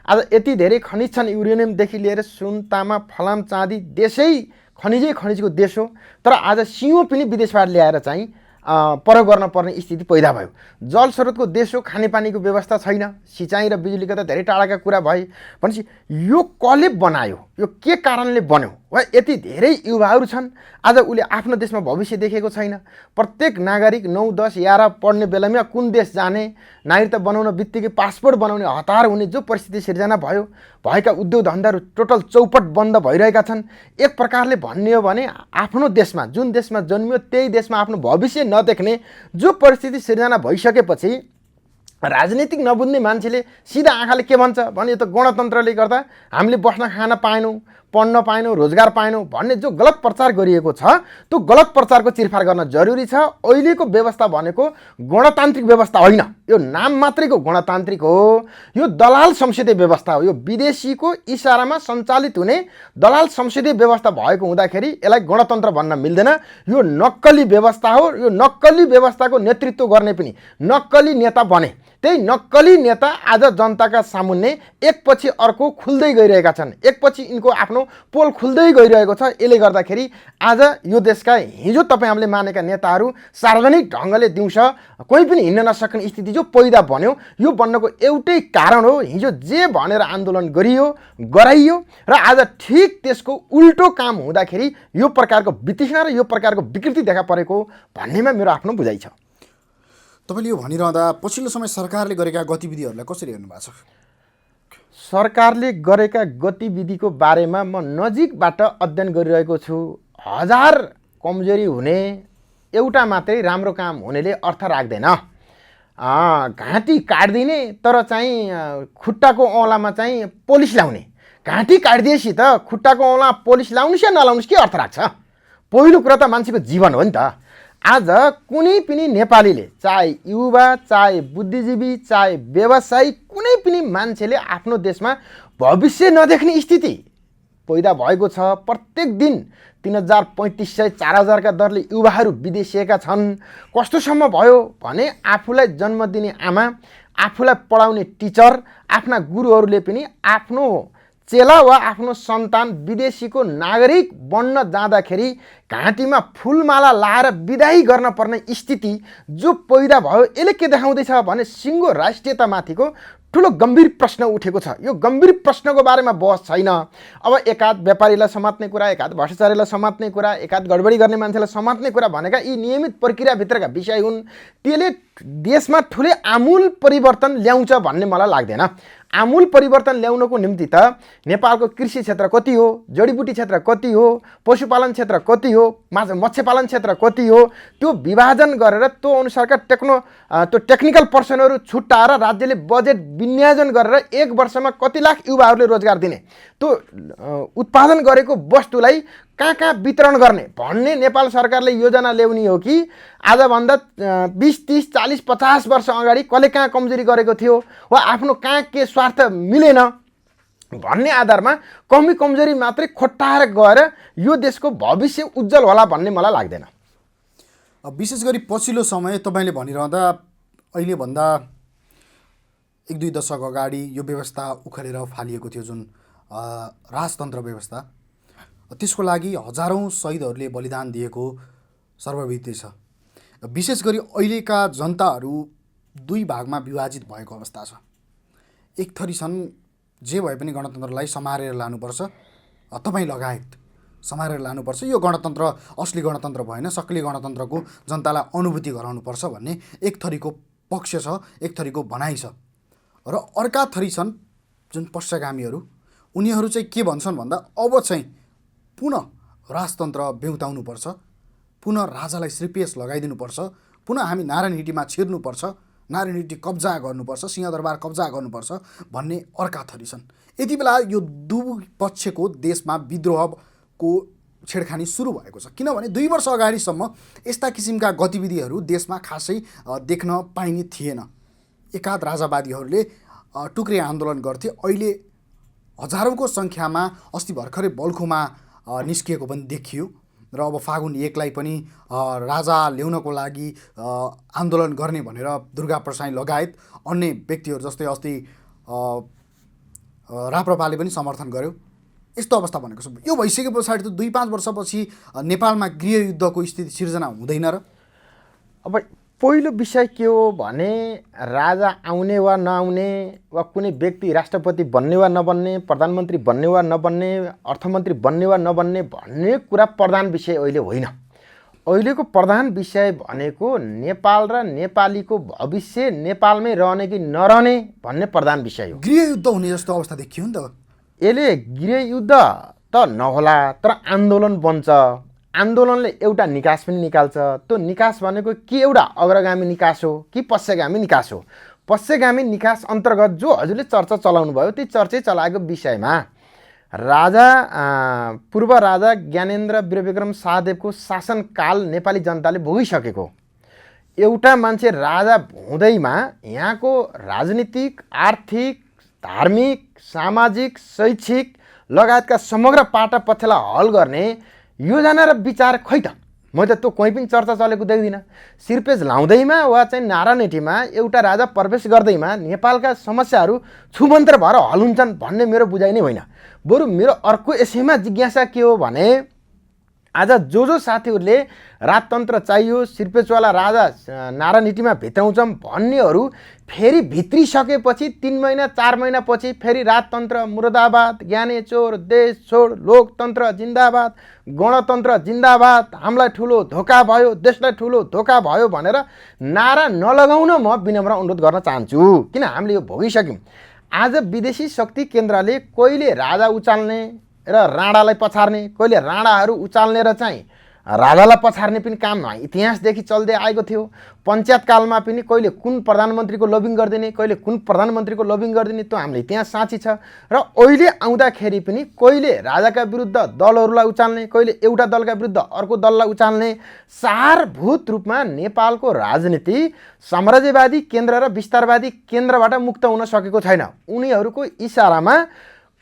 आज यति धेरै खनिज छन्, युरेनियमदेखि लिएर सुन, तामा, फलाम, चाँदी, देशै खनिजको देश हो। तर आज सिउँो पनि विदेशबाट ल्याएर चाहिँ प्रयोग गर्न पर्ने स्थिति पैदा भयो। जल स्रोतको देश हो, खानेपानीको व्यवस्था छैन, सिँचाइ र बिजुलीका त धेरै टाढाका कुरा भए। भनेपछि यो कसले बनायो, यो के कारणले बन्यो वा यति धेरै युवाहरू छन् आज उसले आफ्नो देशमा भविष्य देखेको छैन। प्रत्येक नागरिक 9, 10, 11 पढ्ने बेलामा कुन देश जाने, नागरिकता बनाउन बित्तिकै पासपोर्ट बनाउने हतार हुने जो परिस्थिति सिर्जना भयो, भएका उद्योग धन्दाहरू टोटल चौपट बन्द भइरहेका छन्। एक प्रकारले भन्ने हो भने आफ्नो देशमा, जुन देशमा जन्मियो त्यही देशमा आफ्नो भविष्य नदेख्ने जो परिस्थिति सिर्जना भइसकेपछि राजनीतिक नबुझ्ने मान्छेले सिधा आँखाले के भन्छ भने यो त गणतन्त्रले गर्दा हामीले बस्न खान पाएनौँ, पढ्न पाएनौ, रोजगार पाएनौ भन्ने जो गलत प्रचार गरिएको छ त्यो गलत प्रचारको चिरफार गर्न जरुरी छ। अहिलेको व्यवस्था भनेको गणतान्त्रिक व्यवस्था होइन, यो नाम मात्रैको गणतान्त्रिक हो। यो दलाल संसदीय व्यवस्था हो। यो विदेशीको इसारामा सञ्चालित हुने दलाल संसदीय व्यवस्था भएको हुँदाखेरि यसलाई गणतन्त्र भन्न मिल्दैन। यो नक्कली व्यवस्था हो। यो नक्कली व्यवस्थाको नेतृत्व गर्ने पनि नक्कली नेता बने। त्यही नक्कली नेता आज जनताका सामुन्ने एकपछि अर्को खुल्दै गइरहेका छन्। एकपछि यिनको आफ्नो पोल खुल्दै गइरहेको छ। यसले गर्दाखेरि आज यो देशका हिजो तपाईँ हामीले मानेका नेताहरू सार्वजनिक ढङ्गले दिउँसो कोही पनि हिँड्न नसक्ने स्थिति जो पैदा बन्यो, यो बन्नको एउटै कारण हो हिजो जे भनेर आन्दोलन गराइयो र आज ठिक त्यसको उल्टो काम हुँदाखेरि यो प्रकारको वितृष्णा र यो प्रकारको विकृति देखा परेको भन्नेमा मेरो आफ्नो बुझाइ छ। तपाईँले यो भनिरहँदा पछिल्लो समय सरकारले गरेका गतिविधिहरूलाई कसरी हेर्नु भएको छ? सरकारले गरेका गतिविधिको बारेमा म नजिकबाट अध्ययन गरिरहेको छु। हजार कमजोरी हुने एउटा मात्रै राम्रो काम हुनेले अर्थ राख्दैन। घाँटी काट्दिने तर चाहिँ खुट्टाको औँलामा चाहिँ पोलिस लाउने। घाँटी काटिदिएपछि त खुट्टाको औँला पोलिस लाउनुहोस् या नलाउनुहोस् के अर्थ राख्छ? पहिलो कुरा त मान्छेको जीवन हो नि त। आज कुनै पनि नेपालीले, चाहे युवा, चाहे बुद्धिजीवी, चाहे व्यवसायी, कुनै पनि मान्छेले आफ्नो देशमा भविष्य नदेख्ने स्थिति पैदा भएको छ। प्रत्येक दिन 3000, 3500, 4000 का दरले युवाहरू विदेशिएका छन्। कस्तोसम्म भयो भने आफूलाई जन्म दिने आमा, आफूलाई पढाउने टिचर, आफ्ना गुरुहरूले पनि आफ्नो चेला वा आफ्नो सन्तान विदेशीको नागरिक बन्न जाँदाखेरि घाँटीमा फुलमाला लाएर विदाई गर्न पर्ने स्थिति जो पैदा भयो। यसले के देखाउँदैछ भने सिङ्गो राष्ट्रियतामाथिको ठुलो गम्भीर प्रश्न उठेको छ। यो गम्भीर प्रश्नको बारेमा बहस छैन। अब एकाध व्यापारीलाई समात्ने कुरा, एकाध भ्रष्टाचारीलाई समात्ने कुरा, एकाध गडबडी गर्ने मान्छेलाई समात्ने कुरा भनेका यी नियमित प्रक्रियाभित्रका विषय हुन्। त्यसले देशमा ठुलै आमूल परिवर्तन ल्याउँछ भन्ने मलाई लाग्दैन। आमूल परिवर्तन ल्याउनको निम्ति त नेपालको कृषि क्षेत्र कति हो, जडीबुटी क्षेत्र कति हो, पशुपालन क्षेत्र कति हो, मत्स्यपालन क्षेत्र कति हो, त्यो विभाजन गरेर त्यो अनुसारका त्यो टेक्निकल पर्सनहरू छुट्टाएर राज्यले बजेट विनियोजन गरेर 1 वर्षमा कति लाख युवाहरूले रोजगार दिने, त्यो उत्पादन गरेको वस्तुलाई कहाँ कहाँ वितरण गर्ने भन्ने नेपाल सरकारले योजना ल्याउने हो कि आजभन्दा 20, 30, 40, 50 वर्ष अगाडि कसले कहाँ कमजोरी गरेको थियो वा आफ्नो कहाँ के स्वार्थ मिलेन भन्ने आधारमा कमजोरी मात्रै खोट्टाएर गएर यो देशको भविष्य उज्जवल होला भन्ने मलाई लाग्दैन। विशेष गरी पछिल्लो समय तपाईँले भनिरहँदा अहिलेभन्दा 1-2 दशक अगाडि यो व्यवस्था उखलेर फालिएको थियो जुन राजतन्त्र व्यवस्था, त्यसको लागि हजारौँ शहीदहरूले बलिदान दिएको सर्वविदित छ। विशेष गरी अहिलेका जनताहरू 2 भागमा विभाजित भएको अवस्था छ। एक थरी छन् जे भए पनि गणतन्त्रलाई समारेर लानुपर्छ, तपाईँ लगायत समारेर लानुपर्छ, यो गणतन्त्र असली गणतन्त्र भएन, सक्रिय गणतन्त्रको जनतालाई अनुभूति गराउनुपर्छ भन्ने एक थरीको पक्ष छ, एक थरीको भनाइ छ। र अर्का थरी छन् जुन पश्चगामीहरू, उनीहरू चाहिँ के भन्छन् भन्दा अब चाहिँ पुनः राजतन्त्र बेउताउनुपर्छ, पुनः राजालाई श्रीपेश लगाइदिनुपर्छ, पुनः हामी नारायण हिटीमा छिर्नुपर्छ, नारायण हिटी कब्जा गर्नुपर्छ, सिंहदरबार कब्जा गर्नुपर्छ भन्ने अर्का थरी छन्। यति बेला यो 2 पक्षको देशमा विद्रोहको छेडखानी सुरु भएको छ, किनभने 2 वर्ष अगाडिसम्म यस्ता किसिमका गतिविधिहरू देशमा खासै देख्न पाइने थिएन। एकाध राजावादीहरूले टुक्रे आन्दोलन गर्थे, अहिले हजारौँको सङ्ख्यामा अस्ति भर्खरै बल्खुमा निस्किएको पनि देखियो र अब फागुन 1लाई पनि राजा ल्याउनको लागि आन्दोलन गर्ने भनेर दुर्गा प्रसाई लगायत अन्य व्यक्तिहरू जस्तै अस्ति राप्रपाले पनि समर्थन गर्यो। यस्तो अवस्था बनेको छ। यो भइसके पछाडि त 2-5 वर्षपछि नेपालमा गृहयुद्धको स्थिति सिर्जना हुँदैन र? अब पहिलो विषय के हो भने राजा आउने वा नआउने वा कुनै व्यक्ति राष्ट्रपति बन्ने वा नबन्ने, प्रधानमन्त्री बन्ने वा नबन्ने, अर्थमन्त्री बन्ने वा नबन्ने भन्ने कुरा प्रधान विषय अहिले होइन। अहिलेको प्रधान विषय भनेको नेपाल र नेपालीको भविष्य नेपालमै रहने कि नरहने भन्ने प्रधान विषय हो। गृहयुद्ध हुने जस्तो अवस्था देखियो नि त। यसले गृहयुद्ध त नहोला तर आन्दोलन बन्छ। आन्दोलनले एउटा निकास पनि निकाल्छ। त्यो निकास भनेको कि एउटा अग्रगामी निकास हो कि पश्चगामी निकास हो। पश्चगामी निकास अन्तर्गत जो हजुरले चर्चा चलाउनु भयो ती चर्चा चलाएको विषयमा राजा पूर्व राजा ज्ञानेन्द्र वीरविक्रम शाहदेवको शासनकाल नेपाली जनताले भोगिसकेको। एउटा मान्छे राजा हुँदैमा यहाँको राजनीतिक, आर्थिक, धार्मिक, सामाजिक, शैक्षिक लगायतका समग्र पाटापथेलाई हल गर्ने योजना र विचार खै त? मैले त त्यो कोही पनि चर्चा चलेको देख्दिनँ। सिर्पेज लाउँदैमा वा चाहिँ नारानेटीमा एउटा राजा प्रवेश गर्दैमा नेपालका समस्याहरू छुमन्त्र भएर हल हुन्छन् भन्ने मेरो बुझाइ नै होइन। बरु मेरो अर्को यसैमा जिज्ञासा के हो भने आज जो साथीहरूले राजतन्त्र चाहियो, सिर्पेजवाला राजा नारानीतिमा भित्राउँछौँ भन्नेहरू फेरि भित्रिसकेपछि 3 महिना 4 महिनापछि फेरि राजतन्त्र मुर्दाबाद, ज्ञाने चोर, देश छोड, लोकतन्त्र जिन्दाबाद, गणतन्त्र जिन्दाबाद, हामीलाई ठुलो धोका भयो, देशलाई ठुलो धोका भयो भनेर नारा नलगाउन म विनम्र अनुरोध गर्न चाहन्छु। किन हामीले यो भोगिसक्यौँ। आज विदेशी शक्ति केन्द्रले कहिले राजा उचाल्ने र राणालाई पछार्ने, कहिले राणाहरू उचाल्ने र चाहिँ राजालाई पछार्ने पनि काम इतिहासदेखि चल्दै आएको थियो। पञ्चायतकालमा पनि कहिले कुन प्रधानमन्त्रीको लबिङ गरिदिने, कहिले कुन प्रधानमन्त्रीको लबिङ गरिदिने, त्यो हामीले इतिहास साँची छ। र अहिले आउँदाखेरि पनि कहिले राजाका विरुद्ध दलहरूलाई उचाल्ने, कहिले एउटा दलका विरुद्ध अर्को दललाई उचाल्ने। सारभूत रूपमा नेपालको राजनीति साम्राज्यवादी केन्द्र र विस्तारवादी केन्द्रबाट मुक्त हुन सकेको छैन। उनीहरूको इसारामा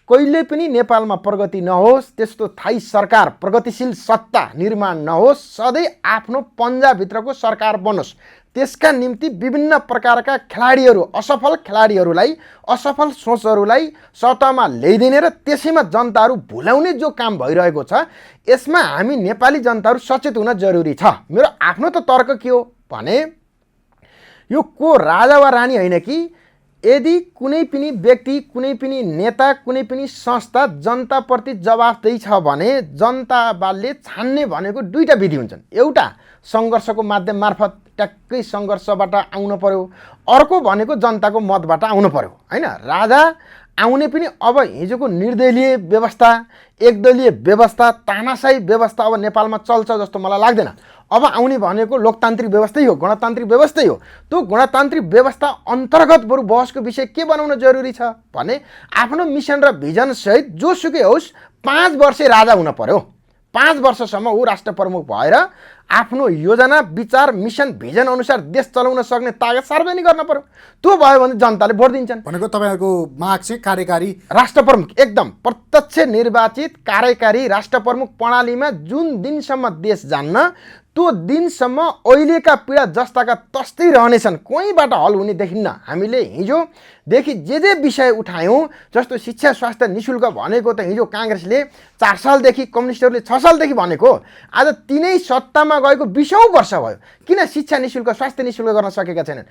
कहिले पनि नेपालमा प्रगति नहोस्, त्यस्तो थाई सरकार, प्रगतिशील सत्ता निर्माण नहोस्, सधैँ आफ्नो पन्जाभित्रको सरकार बनोस्। त्यसका निम्ति विभिन्न प्रकारका खेलाडीहरू, असफल खेलाडीहरूलाई, असफल सोचहरूलाई सत्तामा ल्याइदिने र त्यसैमा जनताहरू भुलाउने जो काम भइरहेको छ, यसमा हामी नेपाली जनताहरू सचेत हुन जरुरी छ। मेरो आफ्नो त तर्क के हो भने यो को राजा वा रानी होइन कि यदि कुनै पनि व्यक्ति, कुनै पनि नेता, कुनै पनि संस्था जनताप्रति जवाफदेही छ भने जनताले छान्ने भनेको दुईटा विधि हुन्छन्। एउटा सङ्घर्षको माध्यम मार्फत ट्याक्कै सङ्घर्षबाट आउनु पर्यो, अर्को भनेको जनताको मतबाट आउनु पर्यो हैन। राजा आउने पनि अब हिजोको निर्दलीय व्यवस्था, एकदलीय व्यवस्था, तानाशाही व्यवस्था अब नेपालमा चल्छ जस्तो मलाई लाग्दैन। अब आउने भनेको लोकतान्त्रिक व्यवस्थै हो, गणतान्त्रिक व्यवस्थै हो। त्यो गणतान्त्रिक व्यवस्था अन्तर्गत बरु बहसको विषय के बनाउन जरुरी छ भने आफ्नो मिसन र भिजन सहित जोसुकै होस् 5 वर्षे राजा हुन पर्यो। 5 वर्षसम्म ऊ राष्ट्र प्रमुख भएर आफ्नो योजना, विचार, मिसन, भिजन अनुसार देश चलाउन सक्ने तागत सार्वजनिक गर्न पर्यो। त्यो भयो भने जनताले भोट दिन्छन्। भनेको तपाईहरुको माग चाहिँ कार्यकारी राष्ट्र प्रमुख, एकदम प्रत्यक्ष निर्वाचित कार्यकारी राष्ट्र प्रमुख प्रणालीमा जुन दिनसम्म देश जान्न त्यो दिनसम्म अहिलेका पीडा जस्ताका तस्तै रहनेछन्, कोहीबाट हल हुने देखिन्न। हामीले हिजोदेखि जे विषय उठायौँ, जस्तो शिक्षा स्वास्थ्य निशुल्क भनेको त हिजो काङ्ग्रेसले 4 सालदेखि, कम्युनिस्टहरूले 6 सालदेखि भनेको, आज तिनै सत्तामा गएको 20औं वर्ष भयो, किन शिक्षा निशुल्क, स्वास्थ्य निशुल्क गर्न सकेका छैनन्?